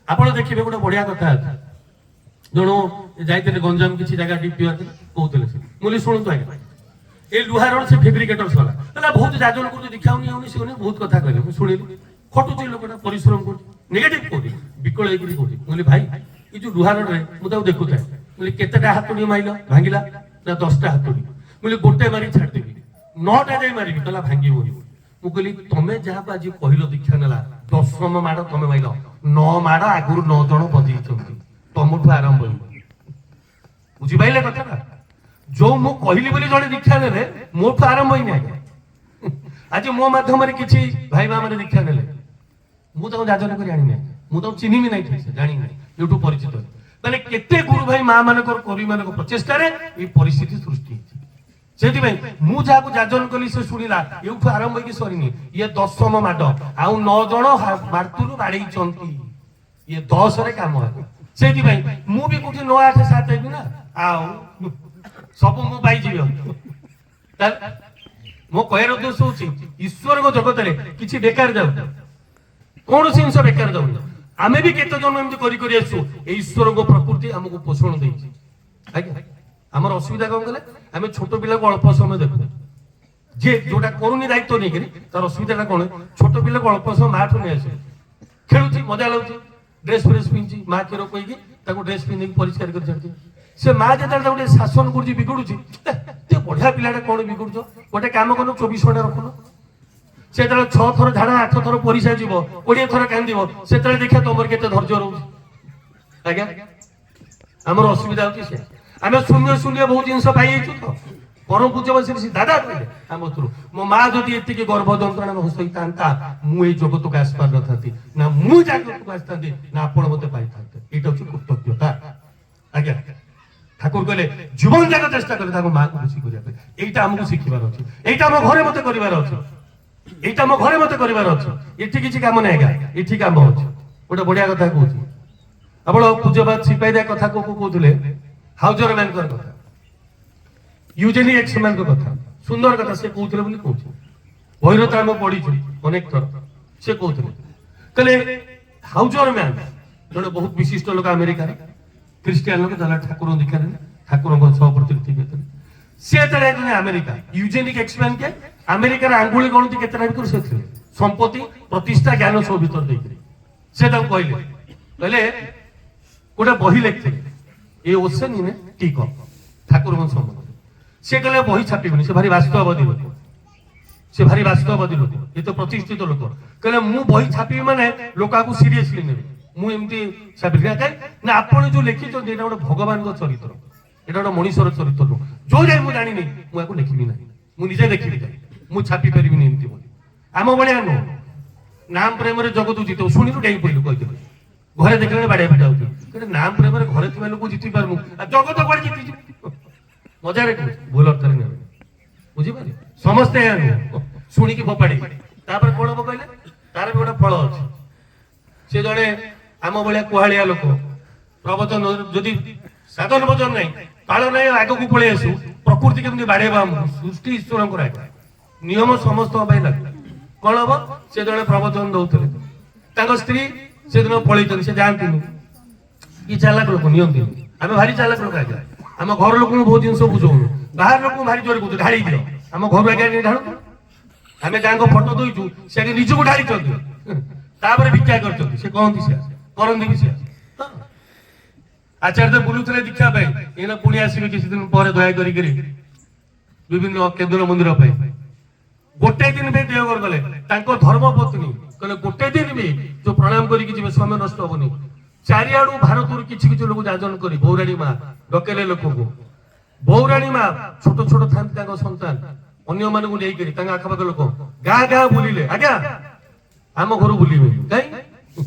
S1: ଆପଣ ଦେଖିବେ ଗୋଟେ ବଢିଆ କଥା ଅଛି, ଜଣୁ ଯାଇଥିଲେ ଗଞ୍ଜାମ କିଛି ଜାଗା ଡିପି କହୁଥିଲେ, ସେ ମୁଁ ଶୁଣନ୍ତୁ ଆଜ୍ଞା, ଏ ଲୁହାର ସେ ଫେବ୍ରିକେଟର ସଲା ହେଲା ବହୁତ ଯାଜନ କରୁଛି, ଦୀକ୍ଷା ହଉନି ହଉନି ସେ ବହୁତ କଥା କହିଲେ, ମୁଁ ଶୁଣିଲି। ଖଟୁଛି ଲୋକଟା, ପରିଶ୍ରମ କରୁଛି, ନେଗେଟିଭ କହୁଛି, ବିକଳ ହେଇକିରି କହୁଛି। ମୁଁ କହିଲି ଭାଇ ଏ ଯୋଉ ଲୁହାରରେ ମୁଁ ତାକୁ ଦେଖୁଥାଏ, ମୁଁ କହିଲି କେତେଟା ହାତୁଡି ମାଇଲ ଭାଙ୍ଗିଲା? ନା 10ଟା ହାତୁଡି। ମୁଁ କହିଲି ଗୋଟେ ମାରି ଛାଡିଦେବି, 9ଟା ଯାଇ ମାରିବି, କହିଲା ଭାଙ୍ଗିବନି। ମୁଁ କହିଲି ତମେ ଯାହାକୁ ଆଜି କହିଲ ଦୀକ୍ଷା ନେଲା, 10ମ ମାଡ଼ ତମେ ମାଇଲ, 9 ମାଡ଼ ଆଗରୁ 9 ଜଣ ବଜେଇଛନ୍ତି, ତମଠୁ ଆରମ୍ଭ ହେଇବ। ବୁଝିପାରିଲେ କଥାଟା? ଯୋଉ ମୁଁ କହିଲି ବୋଲି ଜଣେ ଦୀକ୍ଷା ନେଲେ, ମୋଠୁ ଆରମ୍ଭ ହେଇନି ଆଜ୍ଞା। ଆଜି ମୋ ମାଧ୍ୟମରେ କିଛି ଭାଇ ମା ମାନେ ଦୀକ୍ଷା ନେଲେ, ମୁଁ ତାଙ୍କୁ ଯାଜନ କରି ଆଣିନି, ମୁଁ ତାଙ୍କୁ ଚିହ୍ନିବି ନାହିଁ, ଠିକ ସେ ଜାଣିନି, ଏଠୁ ପରିଚିତ। ମାନେ କେତେ ଗୁରୁ ଭାଇ ମା ମାନଙ୍କର କବି ମାନଙ୍କ ପ୍ରଚେଷ୍ଟାରେ ଏଇ ପରିସ୍ଥିତି ସୃଷ୍ଟି ହେଇଛି। ସେଥିପାଇଁ ମୁଁ ଯାହାକୁ ଯାଜନ କଲି ସେ ଶୁଣିଲା, ଏଉଠୁ ଆରମ୍ଭ ହେଇକି ସରିନି। ଇଏ 10ମ ମାଡ଼, ଆଉ 9 ଜଣ ମାର୍ତୁରୁ ବାଡେଇଛନ୍ତି, ଇଏ 10ରେ କାମ ହେବ। ସେଇଥିପାଇଁ ମୁଁ ବି କୋଉଠି 9, 8, 7 ହେବି ନା, ଆଉ ସବୁ ମୁଁ ପାଇଯିବି। ମୋ କହିବାର ଉଦ୍ଦେଶ୍ୟ ହଉଛି ଈଶ୍ୱରଙ୍କ ଜଗତରେ କିଛି ବେକାର ଯାଉନି, କୌଣସି ଜିନିଷ ବେକାର ଯାଉନି। ଆମେ ବି କେତେ ଜଣ ଏମିତି କରି କରି ଆସୁ, ଏଇ ଈଶ୍ୱରଙ୍କ ପ୍ରକୃତି ଆମକୁ ପୋଷଣ ଦେଇଛି। ଆଜ୍ଞା ଆମର ଅସୁବିଧା କଣ କଲେ, ଆମେ ଛୋଟ ପିଲାକୁ ଅଳ୍ପ ସମୟ ଦେଖୁ, ଯେ ଯୋଉଟା କରୁନି ଦାୟିତ୍ୱ ନେଇକରି, ତାର ଅସୁବିଧାଟା କଣ? ଛୋଟ ପିଲାକୁ ଅଳ୍ପ ସମୟ ମାଠୁ ନେଇ ଆସେ, ଖେଳୁଛି, ମଜା ଲାଗୁଛି, ଡ୍ରେସ ଫ୍ରେସ୍ ପିନ୍ଧୁଛି, ମା କ୍ଷୀର କହିକି ତାକୁ ଡ୍ରେସ ପିନ୍ଧିକି ପରିଷ୍କାର କରି ଛାଡୁଛି। ସେ ମା ଯେତେବେଳେ ତାକୁ ଟିକେ ଶାସନ କରୁଛି, ବିଗୁଡୁଛି, ବଢିଆ ପିଲାଟା କଣ ବିଗୁଡୁଛ, ଗୋଟେ କାମ କରୁନ 24 ଘଣ୍ଟା ରଖୁନ। ସେତେବେଳେ 6 ଥର ଝାଡା, 8 ଥର ପରିସ୍ରା ଯିବ, 20 ଥର କାନ୍ଦିବ, ସେତେବେଳେ ଦେଖିବା ତମର କେତେ ଧୈର୍ଯ୍ୟ ରହୁଛି। ଆଜ୍ଞା ଆମର ଅସୁବିଧା ହଉଛି ସେ, ଆମେ ଶୂନ୍ୟ ଶୂନ୍ୟ ବହୁତ ଜିନିଷ ପାଇଯାଇଛୁ ତ। ପରମ ପୂଜ୍ୟ ଶ୍ରୀ ଦାଦା କହିଲେ ଆମ ଥରୁ, ମୋ ମା ଯଦି ଏତିକି ଗର୍ଭ ଯନ୍ତ୍ରଣା ନ ସହିଥାନ୍ତା, ମୁଁ ଏଇ ଜଗତକୁ ଆସିପାରିନଥାନ୍ତି, ନା ମୁଁ ଜାଗତକୁ ଆସିଥାନ୍ତି, ନା ଆପଣ ମତେ ପାଇଥାନ୍ତେ। ଏଇଟା ହଉଛି କୃତଜ୍ଞତା। ଆଜ୍ଞା ଠାକୁର କହିଲେ ଜୀବନ ଯାକ ଚେଷ୍ଟା କଲେ ତାଙ୍କ ମାଆକୁ ଖୁସି କରିବା ପାଇଁ। ଏଇଟା ଆମକୁ ଶିଖିବାର ଅଛି, ଏଇଟା ଆମ ଘରେ ମତେ କରିବାର ଅଛି, ଏଇଟା ମୋ ଘରେ ମତେ କରିବାର ଅଛି। ଏଠି କିଛି କାମ ନାହିଁ ଆଜ୍ଞା, ଏଠି କାମ ଅଛି। ଗୋଟେ ବଢିଆ କଥା କହୁଛି, ଆପଣ ପୂଜ୍ୟବାଦ ସିପାହୀଦା କଥା କହୁଥିଲେ ହାଉଜର ମାନଙ୍କର କଥା ୟୁଜେନିକ୍ ଏକ୍ସମାନଙ୍କ କଥା ସୁନ୍ଦର କଥା ସେ କହୁଥିଲେ ବୋଲି କହୁଛି ବହିରତ ଆମେ ପଢିଛୁ ଅନେକ ଥର ସେ କହୁଥିଲେ କହିଲେ ହାଉଜର ମ୍ୟାନ ଜଣେ ବହୁତ ବିଶିଷ୍ଟ ଲୋକ ଆମେରିକାର ଖ୍ରୀଷ୍ଟିଆନ ଲୋକ ଯାହା ଠାକୁର ଦୀକ୍ଷା ଦେଲେ ଠାକୁରଙ୍କ ସହ ପ୍ରତିନିଧି ହେଇଥିଲେ ସେ ଯେତେବେଳେ ଆମେରିକା ୟୁଜେନିକ୍ ଏକ୍ସମ୍ୟାନ କେ ଆମେରିକାର ଆଙ୍ଗୁଳି ଗଣତି କେତେଟା ଭିତରୁ ସେ ଥିଲେ ସମ୍ପତ୍ତି ପ୍ରତିଷ୍ଠା ଜ୍ଞାନ ସବୁ ଭିତରେ ଦେଇଥିଲେ ସେ ତାଙ୍କୁ କହିଲେ ଗୋଟେ ବହି ଲେଖିଥିଲେ ଏ ଓସେନ ଇନେ ଟି କପ୍ ଠାକୁରଙ୍କ ସମ୍ବନ୍ଧରେ ସେ କହିଲେ ବହି ଛାପିବନି ସେ ଭାରି ବାସ୍ତବବାଦୀ ଲୋକ ସେ ଭାରି ବାସ୍ତବବାଦୀ ଲୋକ ଏ ତ ପ୍ରତିଷ୍ଠିତ ଲୋକ କହିଲେ ମୁଁ ବହି ଛାପିବି ମାନେ ଲୋକ ଆକୁ ସିରିୟସଲି ନେବେ ମୁଁ ଏମିତି ଛାପିବି କାହିଁ ନା ଆପଣ ଯୋଉ ଲେଖିଛନ୍ତି ଏଇଟା ଗୋଟେ ଭଗବାନଙ୍କ ଚରିତ୍ର এটা ଗୋଟେ ମଣିଷର ଚରିତ୍ର ନୁହଁ ଯୋଉ ଯାଇ ମୁଁ ଜାଣିନି ମୁଁ ଆକୁ ଲେଖିବି ନାହିଁ ମୁଁ ନିଜେ ଦେଖିବି ଯାଇ ମୁଁ ଛାପି ପାରିବିନି ଏମିତି ବୋଲି ଆମ ଭଳିଆ ନୁହଁ ନାମ ପ୍ରେମରେ ଜଗତ ଜିତଉ ଶୁଣିଲୁ ଡେଇଁ ପଇଲୁ କହିଦେବେ ଘରେ ଦେଖିଲେ ବାଡିଆ ପିଟା ହଉଛି କିନ୍ତୁ ନାମ ପ୍ରେମରେ ଘରେ ଥିବା ଲୋକ ଜିତି ପାରୁନୁ ଆଉ ଜଗତ କୁଆଡେ ଜିତିଯିବ ମଜାରେ ଭୁଲ ଅର୍ଥରେ ନେବେ ବୁଝିପାରିଲେ ସମସ୍ତେ ଏହା ନୁହଁ ଶୁଣିକି ଫୋପାଡି ତାପରେ କଣ ହବ କହିଲେ ତାର ବି ଗୋଟେ ଫଳ ଅଛି ସେ ଜଣେ ଆମ ଭଳିଆ କୁହାଳିଆ ଲୋକ ପ୍ରବଚନ ଯଦି ସାଧନ ଭଜନ ନାହିଁ କାଳ ନାହିଁ ଆଗକୁ ପଳେଇ ଆସୁ ପ୍ରକୃତି କେମିତି ବାଡେଇବା ଆମକୁ ସୃଷ୍ଟି ଈଶ୍ୱରଙ୍କର ଆଜ୍ଞା ନିୟମ ସମସ୍ତଙ୍କ ପାଇଁ ଲାଗୁ କଣ ହବ ସେ ଜଣେ ପ୍ରବଚନ ଦଉଥିଲେ ତାଙ୍କ ସ୍ତ୍ରୀ ସେଦିନ ପଳେଇଛନ୍ତି ସେ ଯାଆନ୍ତିନି କି ଚାଲାକ ଲୋକ ନିଅନ୍ତିନି ଆମେ ଭାରି ଚାଲାକ ଲୋକ ଆଜ୍ଞା ଆମ ଘର ଲୋକଙ୍କୁ ବହୁତ ଜିନିଷ ବୁଝଉନୁ ବାହାର ଲୋକଙ୍କୁ ଭାରି ଜୋରେ କହୁଛୁ ଢାଳି ଦିଅ ଆମ ଘରୁ ଆଜ୍ଞା ଢାଳୁ ଆମେ ଯାହାଙ୍କ ଫଟୋ ଦଉଛୁ ସେ ଆଗେ ନିଜକୁ ଢାଳିଛନ୍ତି ତାପରେ ଭିକ୍ଷା କରିଛନ୍ତି ସେ କହନ୍ତି ସେ କରନ୍ତି ବି ସେ ଆଚାର୍ଯ୍ୟ ବୁଲୁଥିଲେ ଦୀକ୍ଷା ପାଇଁ ଏଇନା ପୁଣି ଆସିବେ କିଛି ଦିନ ପରେ ଦୟା କରିକିରି ବିଭିନ୍ନ କେନ୍ଦ୍ର ମନ୍ଦିର ପାଇଁ ଗୋଟେ ଦିନ ବି ଦେଓଘର ଗଲେ ତାଙ୍କ ଧର୍ମ ପତ୍ନୀ କହିଲେ ଗୋଟେ ଦିନ ବି ଯୋଉ ପ୍ରଣାମ କରିକି ଯିବେ ସମୟ ନଷ୍ଟ ହବନି ଚାରିଆଡୁ ଭାରତରୁ କିଛି କିଛି ଲୋକ ଯାଜନ କରି ବୌରାଣୀ ମା ଡକେଇଲେ ଲୋକଙ୍କୁ ବୌରାଣୀ ମା ଛୋଟ ଛୋଟ ଥାନ୍ତି ତାଙ୍କ ସନ୍ତାନ ଅନ୍ୟମାନଙ୍କୁ ନେଇକରି ତାଙ୍କ ଆଖପାଖ ଲୋକ ଗାଁ ଗାଁ ବୁଲିଲେ ଆଜ୍ଞା ଆମ ଘରୁ ବୁଲିବେ କାହିଁ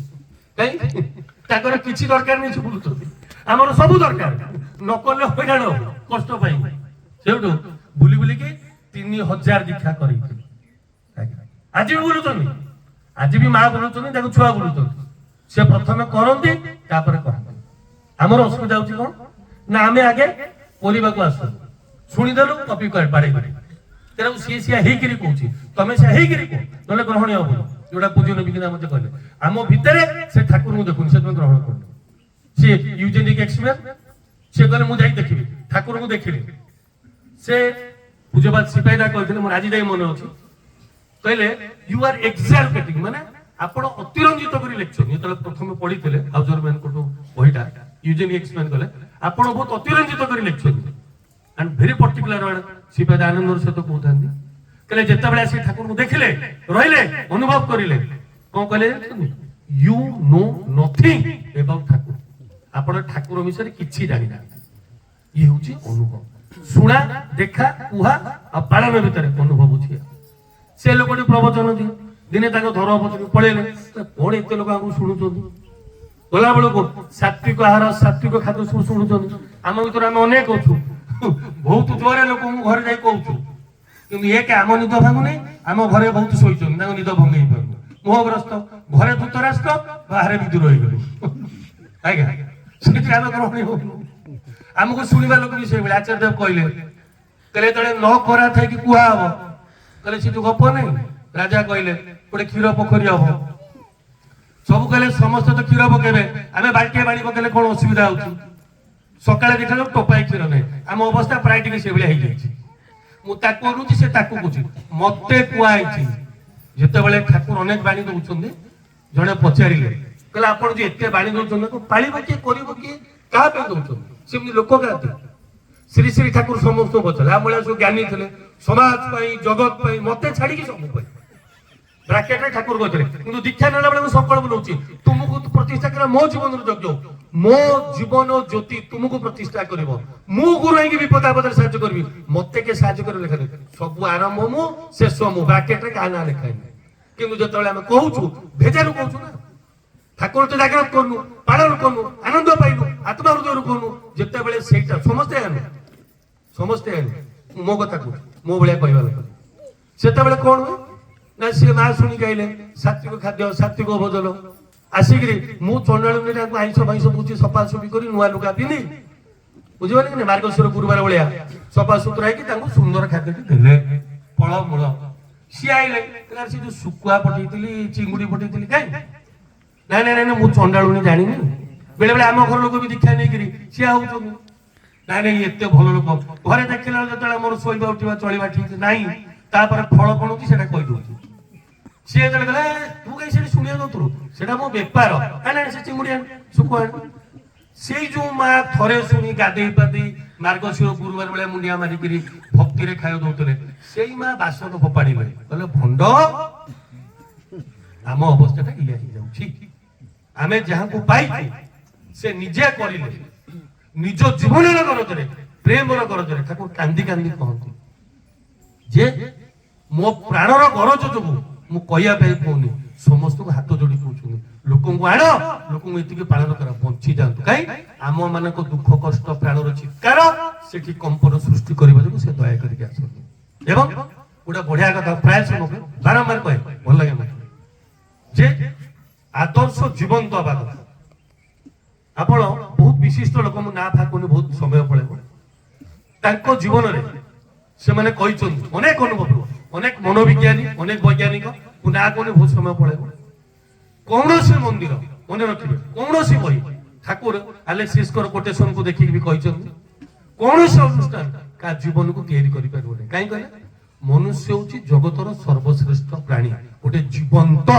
S1: କାହିଁ ତାଙ୍କର କିଛି ଦରକାର ନାହିଁ ସେ ବୁଲୁଛନ୍ତି ଆମର ସବୁ ଦରକାର ନ କଲେ ହଇରାଣ କଷ୍ଟ ପାଇଁ ସେଉଠୁ ବୁଲି ବୁଲିକି 3000 ଦୀକ୍ଷା କରେଇଥିଲେ ଆଜି ବି ବୁଲୁଛନ୍ତି ଆଜି ବି ମା ବୁଲୁଛନ୍ତି ତାକୁ ଛୁଆ ବୁଲୁଛନ୍ତି ସେ ପ୍ରଥମେ କରନ୍ତି ତାପରେ କହନ୍ତି ଆମର ଅସୁବିଧା ହଉଛି କଣ ନା ଆମେ ଆଗେ କରିବାକୁ ଆସୁ ଶୁଣିଦେଲୁ କପି ବାଡେଇ କରି ତେଣୁ ସିଏ ହେଇକିରି କହୁଛି ତମେ ସେ ହେଇକିରି କୁହ ନହେଲେ ଗ୍ରହଣୀୟ ହବ ଯୋଉଟା ପୂଜନ ବିକିନା ମତେ କହିଲେ ଆମ ଭିତରେ ସେ ଠାକୁରଙ୍କୁ ଦେଖୁନି ସେ ତମେ ଗ୍ରହଣ କରୁନି ସିଏ ୟୁଜେନିକ୍ ଏକ୍ସମ୍ୟାନ ସେ କହିଲେ ମୁଁ ଯାଇ ଦେଖିବି ଠାକୁରଙ୍କୁ ଦେଖିଲି ସେ ପୂଜବାଦ ସିପାହୀଦା କହିଥିଲେ ମୋର ଆଜି ଯାଇ ମନେ ଅଛି କହିଲେ ୟୁ ଆର୍ ଏକ୍ସାଲଟେଟିଂ ମାନେ ଆପଣ ଅତିରଞ୍ଜିତ କରି ଲେଖିଛନ୍ତି ଯେତେବେଳେ ପ୍ରଥମେ ପଢିଥିଲେ ହାଉଜର ମ୍ୟାନଙ୍କଠୁ ବହିଟା ୟୁଜେନିକ୍ ଏକ୍ସମ୍ୟାନ କଲେ ଆପଣ ବହୁତ ଅତିରଞ୍ଜିତ କରି ଲେଖିଛନ୍ତି ଆଣ୍ଡ ଭେରି ପର୍ଟିକୁଲାର ସିପାହୀଦା ଆନନ୍ଦର ସହିତ କହୁଥାନ୍ତି କହିଲେ ଯେତେବେଳେ ଆସି ଠାକୁରଙ୍କୁ ଦେଖିଲେ ରହିଲେ ଅନୁଭବ କରିଲେ କଣ କହିଲେ ୟୁ ନୋ ନଥିଙ୍ଗ ଏବାଉଟ ଠାକୁର ଆପଣ ଠାକୁର ବିଷୟରେ କିଛି ଜାଣିନାହାନ୍ତି ଇଏ ହଉଛି ଅନୁଭବ ଶୁଣା ଦେଖା କୁହା ଆଉ ପାଳନ ଭିତରେ ଅନୁଭବ ଅଛି ସେ ଲୋକଟି ପ୍ରବଚନ ଦିଏ ଦିନେ ତାଙ୍କ ଧର୍ମ ପତ୍ନୀ ପଳେଇଲେ କଣ ଏତେ ଲୋକ ଆମକୁ ଶୁଣୁଛନ୍ତି ଗଲା ବେଳକୁ ସାତ୍ବିକ ଆହାର ସାତ୍ବିକ ଖାଦ୍ୟ ସବୁ ଶୁଣୁଛନ୍ତି ଆମ ଭିତରେ ଆମେ ଅନେକ ଅଛୁ ବହୁତ ଜୋରରେ ଲୋକଙ୍କୁ ଘରେ ଯାଇ କହୁଛୁ କିନ୍ତୁ ଏକ ଆମ ନିଦ ଭାଙ୍ଗୁନି ଆମ ଘରେ ବହୁତ ଶୋଇଛନ୍ତି ତାଙ୍କ ନିଦ ଭଙ୍ଗେଇ ପାରୁନି ମୋହଗ୍ରସ୍ତ ଘରେ ଧୂତରାଷ୍ଟ୍ର ବାହାରେ ବିଦୁର ହେଇଗଲୁ ଆଜ୍ଞା ସେଠି ଆମେ ଗ୍ରହଣୀୟ ହଉନୁ ଆମକୁ ଶୁଣିବା ଲୋକ ବି ସେଇଭଳି ଆଚାର୍ଯ୍ୟ ଦେବ କହିଲେ ଯେତେବେଳେ ନ କରା ଥାଇକି କୁହା ହବ କହିଲେ ସେ ଯୋଉ ଗପ ନାହିଁ ରାଜା କହିଲେ ଗୋଟେ କ୍ଷୀର ପୋଖରୀ ହବ ସବୁ କହିଲେ ସମସ୍ତେ ତ କ୍ଷୀର ପକେଇବେ ଆମେ ବାଲ୍ଟିଏ ପାଣି ପକେଇଲେ କଣ ଅସୁବିଧା ହଉଛି ସକାଳେ ଦେଖିଲେ ଟୋପାଏ କ୍ଷୀର ନାହିଁ ଆମ ଅବସ୍ଥା ପ୍ରାୟ ଟିକେ ସେଇଭଳିଆ ହେଇଯାଇଛି ମୁଁ ତାକୁ ଅନୁଛି ସେ ତାକୁ କହୁଛି ମତେ କୁହାହେଇଛି ଯେତେବେଳେ ଠାକୁର ଅନେକ ବାଣୀ ଦଉଛନ୍ତି ଜଣେ ପଚାରିଲେ କହିଲେ ଆପଣ ଯେ ଏତେ ବାଣୀ ଦଉଛନ୍ତି ପାଳିବ କିଏ କରିବ କିଏ କାହା ପାଇଁ ଦଉଛନ୍ତି ସେମିତି ଲୋକ କାହାନ୍ତି ଶ୍ରୀ ଶ୍ରୀ ଠାକୁର ସମସ୍ତଙ୍କୁ ପଚାରିଲେ ଆମ ଭଳିଆ ସବୁ ଜ୍ଞାନୀ ଥିଲେ ସମାଜ ପାଇଁ ଜଗତ ପାଇଁ ମତେ ଛାଡିକି ସବୁ ପାଇଁ ବ୍ରାକେଟରେ ଠାକୁର କହିଥିଲେ କିନ୍ତୁ ଦୀକ୍ଷା ନେଲା ବେଳେ ମୁଁ ସଂକଳ୍ପ ନଉଛି ତୁମକୁ ପ୍ରତିଷ୍ଠା କରିବା ମୋ ଜୀବନର ଯଜ୍ଞ ମୋ ଜୀବନ ଜ୍ୟୋତି ତୁମକୁ ପ୍ରତିଷ୍ଠା କରିବ ମୁଁ ଗୁରୁ ହେଇକି ବିପଦ ଆପଦରେ ସାହାଯ୍ୟ କରିବି ମତେ କିଏ ସାହାଯ୍ୟ କରିବ ଲେଖା ସବୁ ଆରମ୍ଭ ମୁଁ ଶେଷ ମୁଁ ବ୍ରାକେଟରେ କାହା ନାଁ ଲେଖା ହେଇନି କିନ୍ତୁ ଯେତେବେଳେ ଆମେ କହୁଛୁ ଭେଜାରୁ କହୁଛୁ ନା ଠାକୁର ତ ଜାଗ୍ରତ କରୁନୁ ପାଳନ କରୁନୁ ଆନନ୍ଦ ପାଇଲୁ ଆତ୍ମା ହୃଦୟରୁ କରୁନୁ ଯେତେବେଳେ ସେଇଟା ସମସ୍ତେ ଆଣୁ ମୋ କଥା କହୁଛି ମୋ ଭଳିଆ କହିବା ଲୋକ ସେତେବେଳେ କଣ ହୁଏ ନା ସିଏ ମା ଶୁଣି ଗାଇଲେ ସାତ୍ବିକ ଖାଦ୍ୟ ସାତ୍ବିକ ଭୋଜନ ଆସିକିରି ମୁଁ ଚଣ୍ଡାଳୁନି ତାଙ୍କୁ ଆଇଁଷ ଫାଇଁଷ ବୁଝି ସଫାସୁଫି କରି ନୂଆ ଲୁଗା ପିନ୍ଧି ବୁଝିପାରିଲେ କି ମାର୍ଗଶିର ଗୁରୁବାର ଭଳିଆ ସଫା ସୁତୁରା ହେଇକି ତାଙ୍କୁ ସୁନ୍ଦର ଖାଦ୍ୟଟି ଦେଲେ ଫଳ ମୂଳ। ସିଏ ଆଇଲେ ସେ ଯୋଉ ଶୁଖୁଆ ପଠେଇଥିଲି ଚିଙ୍ଗୁଡି ପଠେଇଥିଲି କାଇଁ ନାଇଁ ନାଇଁ ନାଇଁ ମୁଁ ଚଣ୍ଡାଳୁନି ଜାଣିନି। ବେଳେ ବେଳେ ଆମ ଘର ଲୋକ ବି ଦୀକ୍ଷା ନେଇକିରି ସିଏ ହଉଛନ୍ତି ନାଇଁ ନାଇଁ ଏତେ ଭଲ ଲୋକ। ଘରେ ଦେଖିଲା ବେଳେ ଯେତେବେଳେ ଆମର ଶୋଇବା ଉଠିବା ଚଳିବା ଠିକ ନାହିଁ ତାପରେ ଫଳ କଣ ହଉଛି ସେଟା କହିଦଉଛି। ସିଏ ଯେତେବେଳେ କହିଲେ ତୁ କାହିଁ ସେଠି ଶୁଣିବା ଦଉଥିଲୁ ସେଟା ମୋ ବେପାର କାହିଁକି ସେ ଚିଙ୍ଗୁଡି ଆଣି ଶୁଖୁଆ ଆଣି ସେଇ ଯୋଉ ମା ଥରେ ଶୁଣି ଗାଧେଇ ପାଧେଇ ମାର୍ଗଶିର ଗୁରୁବାର ଭଳିଆ ମୁଣ୍ଡିଆ ମାରିକିରି ଭକ୍ତିରେ ଖାଇବା ଦଉଥିଲେ ସେଇ ମା ବାସନ ଫୋପାଡ଼ିଲେ କହିଲେ ଭଣ୍ଡ ଆମ ଅବସ୍ଥାଟା ଇଏ ହେଇଯାଉଛି। ଆମେ ଯାହାକୁ ପାଇଛୁ ସେ ନିଜେ କରିଲେ ନିଜ ଜୀବନର ଗରଜରେ ପ୍ରେମର ଗରଜରେ ତାକୁ କାନ୍ଦି କାନ୍ଦି କହନ୍ତି ଯେ ମୋ ପ୍ରାଣର ଗରଜ ଯୋଗୁ ମୁଁ କହିବା ପାଇଁ କହୁନି ସମସ୍ତଙ୍କୁ ହାତ ଯୋଡି କହୁଛନ୍ତି ଲୋକଙ୍କୁ ଆଣ ଲୋକଙ୍କୁ ଏତିକି ପାଳନ କର ବଞ୍ଚି ଯାଆନ୍ତୁ। କାହିଁ ଆମ ମାନଙ୍କ ଦୁଃଖ କଷ୍ଟ ପ୍ରାଣର ଚିତ୍କାର ସେଠି କମ୍ପନ ସୃଷ୍ଟି କରିବା ଯୋଗୁଁ ସେ ଦୟା କରିକି ଆସନ୍ତି। ଏବଂ ଗୋଟେ ବଢିଆ କଥା ପ୍ରାୟ ସମୟ ବାରମ୍ବାର କହେ ଭଲ ଲାଗେ ମତେ ଯେ ଆଦର୍ଶ ଜୀବନ୍ତ ହେବା କଥା। ଆପଣ ବହୁତ ବିଶିଷ୍ଟ ଲୋକ ମୁଁ ନାଁ ଫାକୁନି ବହୁତ ସମୟ ପଳେଇବ ତାଙ୍କ ଜୀବନରେ ସେମାନେ କହିଛନ୍ତି ଅନେକ ଅନୁଭବରୁ ଅନେକ ମନୋବିଜ୍ଞାନୀ ଅନେକ ବୈଜ୍ଞାନିକ ମୁଁ ନାଁ କହୁନି ବହୁତ ସମୟ ପଳେଇବ କୌଣସି ମନ୍ଦିର ମନେ ରଖିବେ କୌଣସି ବହି ଠାକୁର ଆଲେକ୍ସିସଙ୍କର କୋଟେସନକୁ ଦେଖିକି ବି କହିଛନ୍ତି କୌଣସି ଅନୁଷ୍ଠାନ କାହା ଜୀବନକୁ ତିଆରି କରିପାରିବ ନାହିଁ। କାହିଁ କହିଲେ ମନୁଷ୍ୟ ହଉଛି ଜଗତର ସର୍ବଶ୍ରେଷ୍ଠ ପ୍ରାଣୀ। ଗୋଟେ ଜୀବନ୍ତ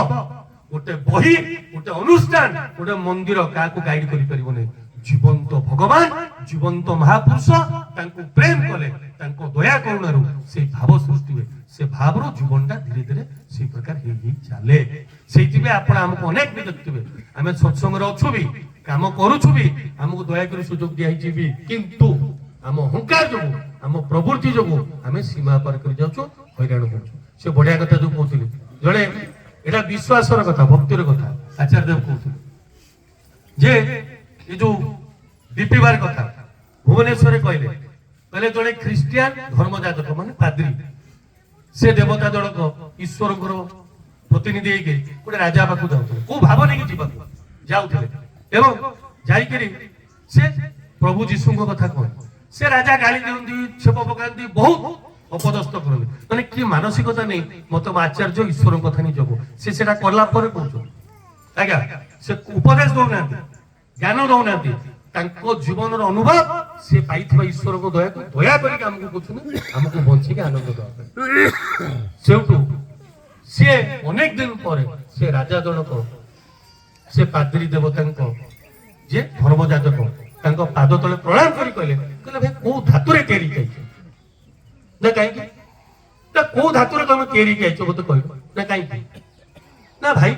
S1: ଗୋଟେ ବହି ଗୋଟେ ଅନୁଷ୍ଠାନ ଗୋଟେ ମନ୍ଦିର କାହାକୁ ଗାଇଡ କରିପାରିବ ନାହିଁ। ଜୀବନ୍ତ ଭଗବାନ ଜୀବନ୍ତ ମହାପୁରୁଷ ତାଙ୍କୁ ପ୍ରେମ କଲେ ତାଙ୍କ ଦୟା କରୁଣାରୁ ସେଇ ଭାବ ସୃଷ୍ଟି ହୁଏ। ସେ ଭାବର ଜୀବନଟା ଧୀରେ ଧୀରେ ସେଇ ପ୍ରକାର ହେଇ ଚାଲେ। ସେଇଥିପାଇଁ ଆପଣ ଆମକୁ ଅନେକ ବି ଦେଖୁଥିବେ ଆମେ ସତ୍ସଙ୍ଗରେ ଅଛୁ ବି କାମ କରୁଛୁ ବି ଆମକୁ ଦୟାକରି ସୁଯୋଗ ଦିଆହେଇଛି ବି କିନ୍ତୁ ଆମ ଅହଙ୍କାର ଯୋଗୁ ଆମ ପ୍ରବୃତ୍ତି ଯୋଗୁ ଆମେ ସୀମା ପାର କରି ଯାଉଛୁ ହଇରାଣ ହଉଛୁ। ସେ ବଢିଆ କଥା ଯୋଉ କହୁଥିଲି ଜଣେ ଏଟା ବିଶ୍ୱାସର କଥା ଭକ୍ତିର କଥା ଆଚାର୍ଯ୍ୟ ଦେବ କହୁଥିଲେ ଯେ ଏ ଯୋଉ ବିପିବାର କଥା ଭୁବନେଶ୍ୱରରେ କହିଲେ କହିଲେ ଜଣେ ଖ୍ରୀଷ୍ଟିଆନ ଧର୍ମ ଯାଜକ ମାନେ ପାଦ୍ରୀ ସେ ଦେବତା ଜଣକ ଈଶ୍ୱରଙ୍କର ପ୍ରତିନିଧି ହେଇକି ଗୋଟେ ରାଜା ପାଖକୁ ଯାଉଥିଲେ କୋଉ ଭାବ ନେଇକି ଯିବାକୁ ଯାଉଥିଲେ ଏବଂ ଯାଇକରି ସେ ପ୍ରଭୁ ଯୀଶୁଙ୍କ କଥା କହନ୍ତି ସେ ରାଜା ଗାଳି ଦିଅନ୍ତି ଛେପ ପକାନ୍ତି ବହୁତ ଅପଦସ୍ତ କରନ୍ତି ମାନେ କି ମାନସିକତା ନେଇ ମତେ ଆଚାର୍ଯ୍ୟ ଈଶ୍ୱରଙ୍କ କଥା ନେଇ ଯୋଗ ସେ ସେଟା କଲା ପରେ କହୁଛନ୍ତି ଆଜ୍ଞା ସେ ଉପଦେଶ ଦଉନାହାନ୍ତି ଜ୍ଞାନ ଦଉନାହାନ୍ତି ତାଙ୍କ ଜୀବନର ଅନୁଭବ ସେ ପାଇଥିବା ଈଶ୍ୱରଙ୍କ ଦୟାକୁ ଦୟା କରିକି ଆମକୁ କହୁଛନ୍ତି ଆମକୁ ବଞ୍ଚିକି ଆନନ୍ଦ ଦେବା ପାଇଁ। ସେଉଠୁ ସିଏ ଅନେକ ଦିନ ପରେ ସେ ରାଜା ଜଣକ ସେ ପାଦ୍ରୀ ଦେବତାଙ୍କ ଯେ ଧର୍ମଯାଜକ ତାଙ୍କ ପାଦ ତଳେ ପ୍ରଣାମ କରି କହିଲେ କହିଲେ ଭାଇ କୋଉ ଧାତୁରେ ତିଆରି ଯାଇଛ ନା କାହିଁକି ନା କୋଉ ଧାତୁରେ ତମେ ତିଆରି ଯାଇଛ ମତେ କହିବ ନା କାହିଁକି ନା ଭାଇ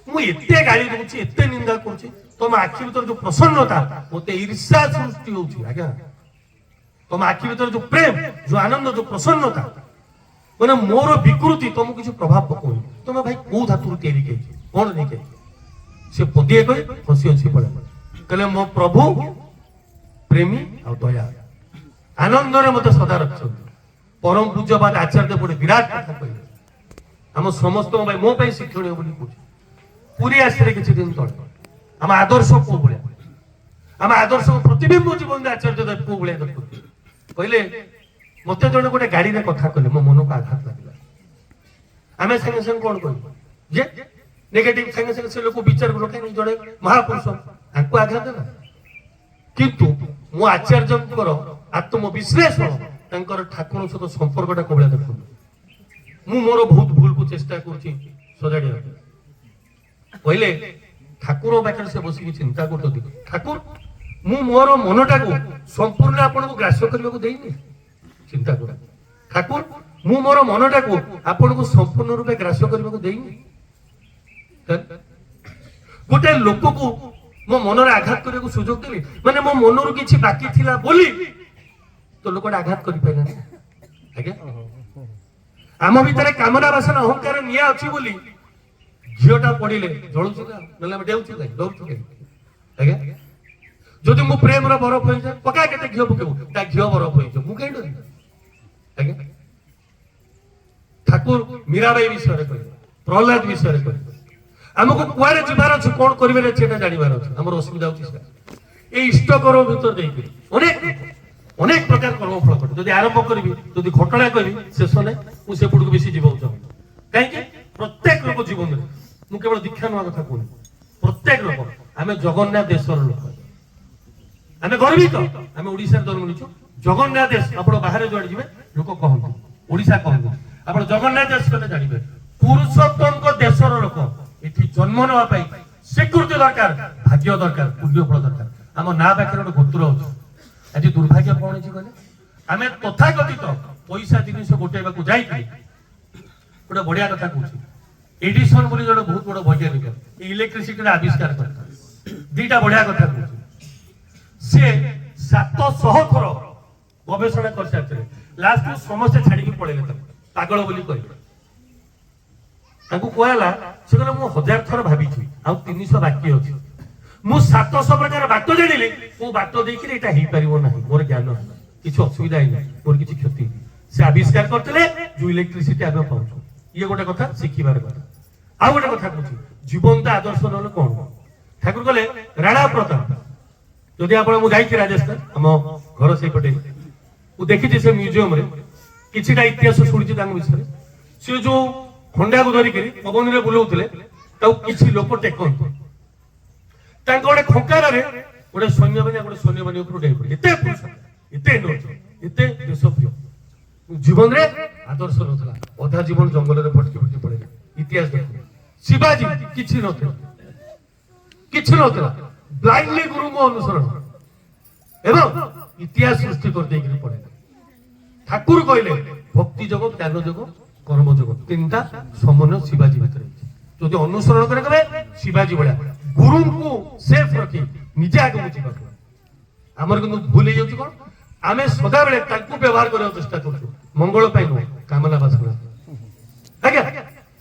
S1: ମୁଁ ଏତେ ଗାଳି ଦଉଛି ଏତେ ନିନ୍ଦା କରୁଛି ତମ ଆଖି ଭିତରେ ଯୋଉ ପ୍ରସନ୍ନତା ମତେ ଈର୍ଷା ସୃଷ୍ଟି ହଉଛି ଆଜ୍ଞା ତମ ଆଖି ଭିତରେ ଯୋଉ ପ୍ରେମ ଯୋଉ ଆନନ୍ଦ ଯୋଉ ପ୍ରସନ୍ନତା ମାନେ ମୋର ବିକୃତି ତମକୁ କିଛି ପ୍ରଭାବ ପକଉନି ତମେ ଭାଇ କୋଉ ଧାତୁରୁ ତିଆରି ଯାଇଛ କଣ ନେଇକି ଯାଇଛ ସେ ପଦିଏ କହି ହସି ହସି ପଳେଇବ କହିଲେ ମୋ ପ୍ରଭୁ ପ୍ରେମୀ ଆଉ ଦୟା ଆନନ୍ଦରେ ମତେ ସଦା ରଖିଛନ୍ତି। ପରମ ପୂଜ୍ୟବାଦ ଆଚାର୍ଯ୍ୟ ଗୋଟେ ବିରାଟ କଥା କହିଲେ ଆମ ସମସ୍ତଙ୍କ ପାଇଁ ମୋ ପାଇଁ ଶିକ୍ଷଣୀୟ ବୋଲି କହୁଛି। ପୁରୀ ଆସିଥିଲେ କିଛି ଦିନ ତଳେ ଆମ ଆଦର୍ଶ କୋଉ ଭଳିଆ ଆମ ଆଦର୍ଶ ପ୍ରତିବିମ୍ବ ଜୀବନରେ ଆଚାର୍ଯ୍ୟ ଦେବ କୋଉ ଭଳିଆ ଦେଖୁଥିଲେ କହିଲେ ମତେ ଜଣେ ଗୋଟେ ଗାଡିରେ କଥା କଲେ ମୋ ମନକୁ ଆଘାତ ଲାଗିଲା ଆମେ ସାଙ୍ଗେ ସାଙ୍ଗେ କଣ କହିବୁ ଯେ ନେଗେଟିଭ ସାଙ୍ଗେ ସାଙ୍ଗେ ସେ ଲୋକ ବିଚାର ରଖେନି ଜଣେ ମହାପୁରୁଷ ତାଙ୍କୁ ଆଘାତ ଦେଲା କିନ୍ତୁ ମୁଁ ଆଚାର୍ଯ୍ୟଙ୍କର ଆତ୍ମବିଶ୍ଳେଷଣ ତାଙ୍କର ଠାକୁରଙ୍କ ସହିତ ସମ୍ପର୍କଟା କୋଉ ଭଳିଆ ଦେଖୁଛି ମୁଁ ମୋର ବହୁତ ଭୁଲକୁ ଚେଷ୍ଟା କରୁଛି ସଜାଡିବା କହିଲେ ଠାକୁର ପାଖରେ ସେ ବସିକି ଚିନ୍ତା କରୁଛନ୍ତି ଠାକୁର ମୁଁ ମୋର ମନଟାକୁ ସମ୍ପୂର୍ଣ୍ଣ ଆପଣଙ୍କୁ ଗ୍ରାସ କରିବାକୁ ଦେଇନି ଚିନ୍ତା କର ଠାକୁର ମୁଁ ମୋର ମନଟାକୁ ଆପଣଙ୍କୁ ସମ୍ପୂର୍ଣ୍ଣ ରୂପେ ଗ୍ରାସ କରିବାକୁ ଦେଇନି ଗୋଟେ ଲୋକକୁ ମୋ ମନରେ ଆଘାତ କରିବାକୁ ସୁଯୋଗ ଦେଲି ମାନେ ମୋ ମନରୁ କିଛି ବାକି ଥିଲା ବୋଲି ତ ଲୋକଟା ଆଘାତ କରିପାରିଲା ଆଜ୍ଞା ଆମ ଭିତରେ କାମନା ବାସନା ଅହଙ୍କାର ନିଆଁ ଅଛି ବୋଲି ଝିଅଟା ପଡିଲେ ଜଳୁଛୁ ନା ନହେଲେ ଆମେ ଡେଉଛୁ କାହିଁ ଡରୁଛୁ କାହିଁ ଆଜ୍ଞା ଯଦି ମୁଁ ପ୍ରେମର ବରଫ ହେଇଯାଏ ପକା କେତେ ଘିଅ ପକେଇବୁ ତା ଘିଅ ବରଫ ହେଇଯିବ ମୁଁ କାହିଁ ଡରିବି ଆଜ୍ଞା ଠାକୁର ମୀରାବାଇ ବିଷୟରେ କହିଲେ ପ୍ରହ୍ଲାଦ ବିଷୟରେ କହିଲେ ଆମକୁ କୁଆଡେ ଯିବାର ଅଛି, କଣ କରିବାର ଅଛି, ଏଟା ଜାଣିବାର ଅଛି। ଆମର ଅସୁବିଧା ହଉଛି ସେଟା। এই ইষ্ট কর্ম ভিতর ଦେଇକି ଅନେକ ପ୍ରକାର କର୍ମଫଳ ଘଟେ। ଯଦି ଆରମ୍ଭ କରିବି, ଯଦି ଘଟଣା କହିବି, ଶେଷ ନାହିଁ। ମୁଁ ସେପଟକୁ ବେଶୀ ଯିବାକୁ ଚାହୁଁନି। କାହିଁକି? ପ୍ରତ୍ୟେକ ଲୋକ ଜୀବନରେ, ମୁଁ କେବଳ ଦୀକ୍ଷା ନେବା କଥା କହୁନି, ପ୍ରତ୍ୟେକ ଲୋକ ଆମେ ଜଗନ୍ନାଥ ଦେଶର ଲୋକ, ଆମେ ଗର୍ବିତ, ଆମେ ଓଡିଶାରେ ଜନ୍ମ ନେଇଛୁ। ଜଗନ୍ନାଥ ଦେଶ, ଆପଣ ବାହାରେ ଯୁଆଡେ ଯିବେ ଲୋକ କହନ୍ତି, ଓଡିଶା କହନ୍ତି, ଆପଣ ଜଗନ୍ନାଥ ଦେଶ କଲେ ଜାଣିବେ ପୁରୁଷୋତ୍ତମଙ୍କ ଦେଶର ଲୋକ। ଏଠି ଜନ୍ମ ନେବା ପାଇଁ ସ୍ୱୀକୃତି ଦରକାର, ଭାଗ୍ୟ ଦରକାର, ପୁଣ୍ୟ ଫଳ ଦରକାର। ଆମ ନାଁ ପାଖରେ ଗୋଟେ ଗୋତ୍ର ଅଛି। ଆଜି ଦୁର୍ଭାଗ୍ୟ କଣ ହେଇଛି କହିଲେ, ଆମେ ତଥାକଥିତ ପଇସା ଜିନିଷ ଗୋଟେଇବାକୁ ଯାଇକି, ଗୋଟେ ବଢିଆ କଥା କହୁଛି, ଏଡିସନ ବୋଲି ଜଣେ ବହୁତ ବଡ ବୈଜ୍ଞାନିକ ଇଲେକ୍ଟ୍ରିସିଟିର ଆବିଷ୍କାର କରିଥିଲେ। ଦିଟା ବଢିଆ କଥା କହୁଛି, ସେ 700 ଥର ଗବେଷଣା କରିସାରିଥିଲେ। ଲାଷ୍ଟକୁ ସମସ୍ତେ ଛାଡିକି ପଳେଇଲେ, ତାକୁ ପାଗଳ ବୋଲି କହିଲେ। ତାଙ୍କୁ କୁହାହେଲା, ସେ କହିଲେ ମୁଁ 1000 ଥର ଭାବିଛି, ଆଉ 300 ବାକି ଅଛି। ମୁଁ 700 ପ୍ରକାର ବାଟ ଜାଣିଲି, ମୁଁ ବାଟ ଦେଇକି ଏଇଟା ହେଇପାରିବ ନାହିଁ, ମୋର ଜ୍ଞାନ ହେଲା, କିଛି ଅସୁବିଧା ହେଇନି, ମୋର କିଛି କ୍ଷତି। ସେ ଆବିଷ୍କାର କରିଥିଲେ ଯୋଉ ଇଲେକ୍ଟ୍ରିସିଟି ଆମେ ପାଉଛୁ। ଇଏ ଗୋଟେ କଥା ଶିଖିବାର କଥା। ଆଉ ଗୋଟେ କଥା କହୁଛି, ଜୀବନ୍ତ ଆଦର୍ଶ ନହେଲେ କଣ? ଠାକୁର କହିଲେ ରାଣା ପ୍ରତାପ, ଯଦି ଆପଣ, ମୁଁ ଯାଇଛି ରାଜସ୍ଥାନ, ଆମ ଘର ସେଇପଟେ, ମୁଁ ଦେଖିଛି ସେ ମ୍ୟୁଜିୟମରେ କିଛିଟା ଇତିହାସ ଶୁଣିଛି ତାଙ୍କ ବିଷୟରେ। ସେ ଯୋଉ ଖଣ୍ଡାକୁ ଧରିକିରି ପବନରେ ବୁଲଉଥିଲେ, ତାକୁ କିଛି ଲୋକ ଟେକନ୍ତି, ତାଙ୍କ ଗୋଟେ ଖଙ୍କାରରେ ଗୋଟେ ସୈନ୍ୟବାହିନୀ ଗୋଟେ ସୈନ୍ୟବାହିନୀ ଉପରୁ ଡେଇଁ ପଡେ। ଏତେ ପୁରୁଷ, ଏତେ ଏନର୍ଜି, ଏତେ ଦେଶପ୍ରିୟ, ଜୀବନରେ ଆଦର୍ଶ ନଥିଲା, ଅଧା ଜୀବନ ଜଙ୍ଗଲରେ ଭଟକି ଭଟକି ପଡିଲା। ଇତିହାସ ଦେଖୁ, ଶିବାଜୀ କିଛି ନଥିଲା, କିଛି ନଥିଲା, ବ୍ଲାଇଣ୍ଡଲି ଗୁରୁଙ୍କ ଅନୁସରଣ ଏବଂ ଇତିହାସ ସୃଷ୍ଟି କରିଦେଇକି ପଡିଲା। ଠାକୁର କହିଲେ ଭକ୍ତି ଯୋଗ, ଜ୍ଞାନ ଯୋଗ, କର୍ମ ଯୋଗ, ତିନିଟା ସମନ୍ୱୟ ଶିବାଜୀ ଭିତରେ ହେଇଛି। ଯଦି ଅନୁସରଣ করে କେବେ ଶିବାଜୀ ଭଳିଆ ଗୁରୁଙ୍କୁ ସେଫ ରଖି ନିଜେ ଆଗକୁ ଯିବାକୁ। ଆମର କିନ୍ତୁ ଭୁଲ ହେଇଯାଉଛି କଣ, ଆମେ ସଦାବେଳେ ତାଙ୍କୁ ବ୍ୟବହାର କରିବାକୁ ଚେଷ୍ଟା କରୁଛୁ, ମଙ୍ଗଳ ପାଇଁ ନୁହେଁ, କାମନା ବାସନା। ଆଜ୍ଞା,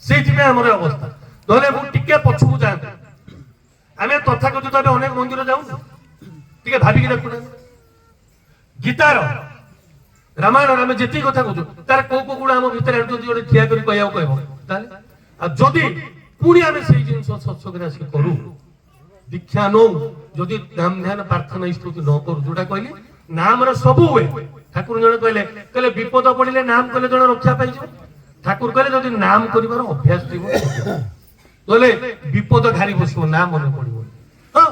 S1: ସେଇଥିପାଇଁ ଆମର ଅବସ୍ଥା। ନହେଲେ ମୁଁ ଟିକେ ପଛକୁ ଯାଆନ୍ତି, ଆମେ ତଥାକଥିତ ଏବେ ଅନେକ ମନ୍ଦିର ଯାଉଛୁ, ଟିକେ ଭାବିକି ଦେଖୁନାହାନ୍ତି, ଗୀତାର ରାମାୟଣ ଆମେ ଯେତିକି କଥା କହୁଛୁ, ତାର କୋଉ କୋଉ ଗୁଣ ଆମ ଭିତରେ ଯଦି ଗୋଟେ ଠିଆ କରି କହିବାକୁ କହିବ, ତାହେଲେ ଆଉ ଯଦି ପୁଣି ଆମେ ସେଇ ଜିନିଷ ସତ୍ସଙ୍ଗରେ ଆସିକି କରୁ, ଦୀକ୍ଷା ନଉ, ଯଦି ନାମ ଧ୍ୟାନ ପ୍ରାର୍ଥନା ସ୍ତୁତି ନ କରୁ, ଯୋଉଟା କହିଲି ନାମର ସବୁ ହୁଏ। ଠାକୁର ଜଣେ କହିଲେ, କହିଲେ ବିପଦ ପଡିଲେ ନାମ କଲେ ଜଣେ ରକ୍ଷା ପାଇଯିବ। ଠାକୁର କହିଲେ ଯଦି ନାମ କରିବାର ଅଭ୍ୟାସ ଥିବ, କହିଲେ ବିପଦ ଘାରି ବସିବ, ନା ମନେ ପଡିବ। ହଁ,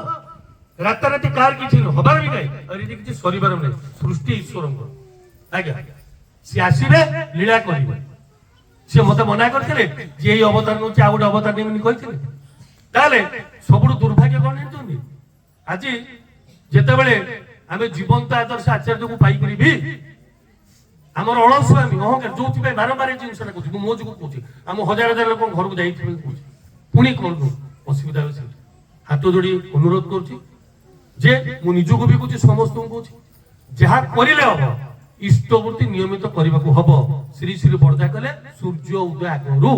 S1: ରାତାରାତି କାହାର କିଛି ହବାର ବି ନାହିଁ, ଆଉ ଏଠି କିଛି ସରିବାର ନାହିଁ, ସୃଷ୍ଟି ଈଶ୍ୱରଙ୍କର। ଆଜ୍ଞା, ସିଏ ଆସିବେ, ଲୀଳା କରିବେ। ସିଏ ମତେ ମନା କରିଥିଲେ ଯେ ଏଇ ଅବତାର ନଉଛି, ଆଉ ଗୋଟେ ଅବତାର ନେଇନି କହିଥିଲେ। ତାହେଲେ ସବୁଠୁ ଦୁର୍ଭାଗ୍ୟ କଣ ଜାଣିଛନ୍ତି, ଆଜି ଯେତେବେଳେ ଆମେ ଜୀବନ୍ତ ଆଦର୍ଶ ଆଚାର୍ଯ୍ୟକୁ ପାଇକରି ବି ଆମର ଅଳସୁଆମୀ, ଅହଙ୍କାର, ଯୋଉଥିପାଇଁ ବାରମ୍ବାର ଏଇ ଜିନିଷଟା କହୁଛି, ମୁଁ ମୋ ଯୋଗୁଁ କହୁଛି, ଆମ ହଜାର ହଜାର ଲୋକଙ୍କ ଘରକୁ ଯାଇଥିବେ କହୁଛି, ପୁଣି କଣ ଅସୁବିଧା ହେଉଛି। ହାତ ଯୋଡି ଅନୁରୋଧ କରୁଛି ଯେ, ମୁଁ ନିଜକୁ ବି କହୁଛି, ସମସ୍ତଙ୍କୁ କହୁଛି, ଯାହା କରିଲେ ହବ ଇଷ୍ଟବୃତ୍ତି ନିୟମିତ କରିବାକୁ ହବ। ଶ୍ରୀ ଶ୍ରୀ ବରଦା କଲେ ସୂର୍ଯ୍ୟ ଉଦୟ ଆଗରୁ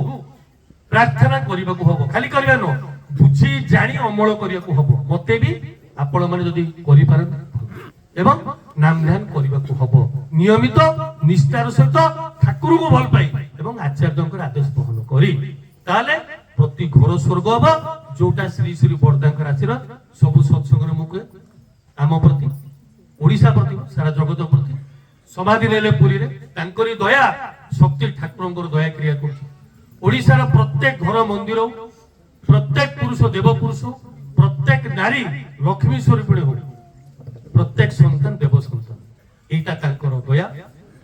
S1: ପ୍ରାର୍ଥନା କରିବାକୁ ହବ, ଖାଲି କରିବା ନୁହଁ, ବୁଝି ଜାଣି ଅମଳ କରିବାକୁ ହବ। ମତେ ବି ଆପଣ ମାନେ ଯଦି କରିପାରନ୍ତି ଏବଂ ନାମ ଧ୍ୟାନ କରିବାକୁ ହବ, ନିୟମିତ ନିଷ୍ଠାର ସହିତ ଠାକୁରଙ୍କୁ ଭଲ ପାଇ ଏବଂ ଆଚାର୍ଯ୍ୟଙ୍କର ଆଦେଶ ବହନ କରି, ତାହେଲେ ପ୍ରତି ଘର ସ୍ୱର୍ଗ ହବ। ଯୋଉଟା ଶ୍ରୀ ଶ୍ରୀ ବରଦାଙ୍କର ଆଶୀର୍ବାଦ ସବୁ ସତ୍ସଙ୍ଗରେ ମୁଁ କୁହେ, ଆମ ପ୍ରତି, ଓଡିଶା ପ୍ରତି, ସାରା ଜଗତ ପ୍ରତି। ସମାଧି ନେଲେ ପୁରୀରେ, ତାଙ୍କରି ଦୟା ଶକ୍ତି, ଠାକୁରଙ୍କର ଦୟା କ୍ରିୟା କରୁଛି। ଓଡିଶାର ପ୍ରତ୍ୟେକ ଘର ମନ୍ଦିର, ପ୍ରତ୍ୟେକ ପୁରୁଷ ଦେବ ପୁରୁଷ, ପ୍ରତ୍ୟେକ ନାରୀ ଲକ୍ଷ୍ମୀ ସ୍ୱରୂପିଣୀ ହଉ, ପ୍ରତ୍ୟେକ ସନ୍ତାନ ଦେବ ସନ୍ତାନ, এইটা ତାଙ୍କର ଦୟା।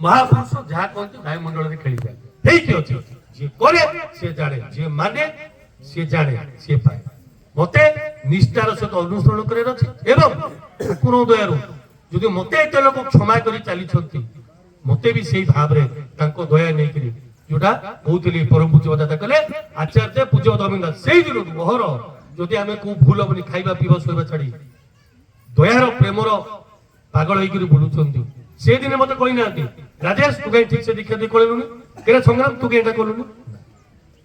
S1: ମହାପୁରୁଷ ଯାହା କହନ୍ତି ବାୟୁମଣ୍ଡଳରେ ଖେଳିଯାଏ, ହେଇକି ଅଛି। ଯିଏ କରେ ସିଏ ଜାଣେ, ଯିଏ ମାନେ ସିଏ ଜାଣେ, ସିଏ ପାଏ। ମତେ ନିଷ୍ଠାର ସହିତ ଅନୁସରଣ କରିବାର ଅଛି ଏବଂ ଠାକୁରଙ୍କ ଦୟାରୁ ଯଦି ମତେ ଏତେ ଲୋକ କ୍ଷମା କରି ଚାଲିଛନ୍ତି, ମତେ ବି ସେଇ ଭାବରେ ତାଙ୍କ ଦୟା ନେଇକରି, ଯୋଉଟା କହୁଥିଲି ପରମ ପୂଜ୍ୟଦାତା କଲେ ଆଚାର୍ଯ୍ୟ ପୂଜ୍ୟ ଦମିନ୍ଦା, ସେଇ ଦିନରୁ ଅହର ଯଦି ଆମେ କୋଉ ଭୁଲ ହବନି, ଖାଇବା ପିଇବା ଶୋଇବା ଛାଡି ଦୟାର ପ୍ରେମର ପାଗଳ ହେଇକିରି ବୁଲୁଛନ୍ତି, ସେଦିନେ ମତେ କହିନାହାନ୍ତି ରାଜେଶ ତୁ କାହିଁ ଠିକ ସେ ଦୀକ୍ଷା ଦେଇ କଳିଲୁନି, କେରେ ସଂଗ୍ରାମ ତୁ କାହିଁ ଏଟା କଲୁନି।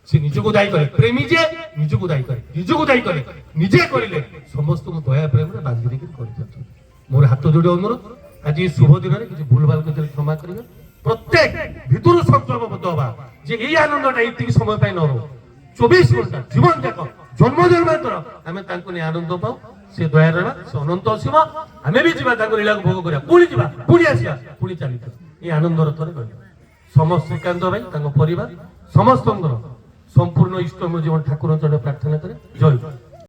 S1: ସେ ନିଜକୁ ଦାୟୀ କରେ, ପ୍ରେମୀ ଯେ ନିଜକୁ ଦାୟୀ କରେ, ନିଜକୁ ଦାୟୀ କରେ, ନିଜେ କରିଲେ ସମସ୍ତଙ୍କୁ ଦୟା ପ୍ରେମରେ ବାନ୍ଧି ଦେଇକି କରିଥାନ୍ତି। ମୋର ହାତ ଯୋଡି ଅନୁରୋଧ, ଆଜି ଶୁଭ ଦିନରେ କିଛି ଭୁଲ ଭାଲ କରିଥିଲେ କ୍ଷମା କରିବେ। ପ୍ରତ୍ୟେକ ଭିତରୁ ସଂକଳ୍ପବଦ୍ଧ ହବା ଯେ ଏଇ ଆନନ୍ଦଟା ଏତିକି ସମୟ ପାଇଁ ନ ରହୁ, 24 ଘଣ୍ଟା ଜୀବନ ଯାକ জন্ম জন্মান্তর আমি তাଙ୍କୁ নেই আনন্দ পাও সে দয়া রহবা সে অনন্ত অসীম আমি বি যা তাଙ୍କୁ লীলাକୁ ভোগ করিয়া পুଣି যা পুଣି আসিয়া পুଣି চালিত এই আনন্দর থরে করিবা সমস্ত শ্রীকান্ত ভাই তাଙ୍କ পরিবার ସମସ୍ତଙ୍କର ସମ୍ପୂର୍ଣ୍ଣ ଇଷ୍ଟ ମୋ ଜୀବନ ଠାକୁର ଚରଣ ପ୍ରାର୍ଥନା କରେ ଜୟ ଗୁରୁ।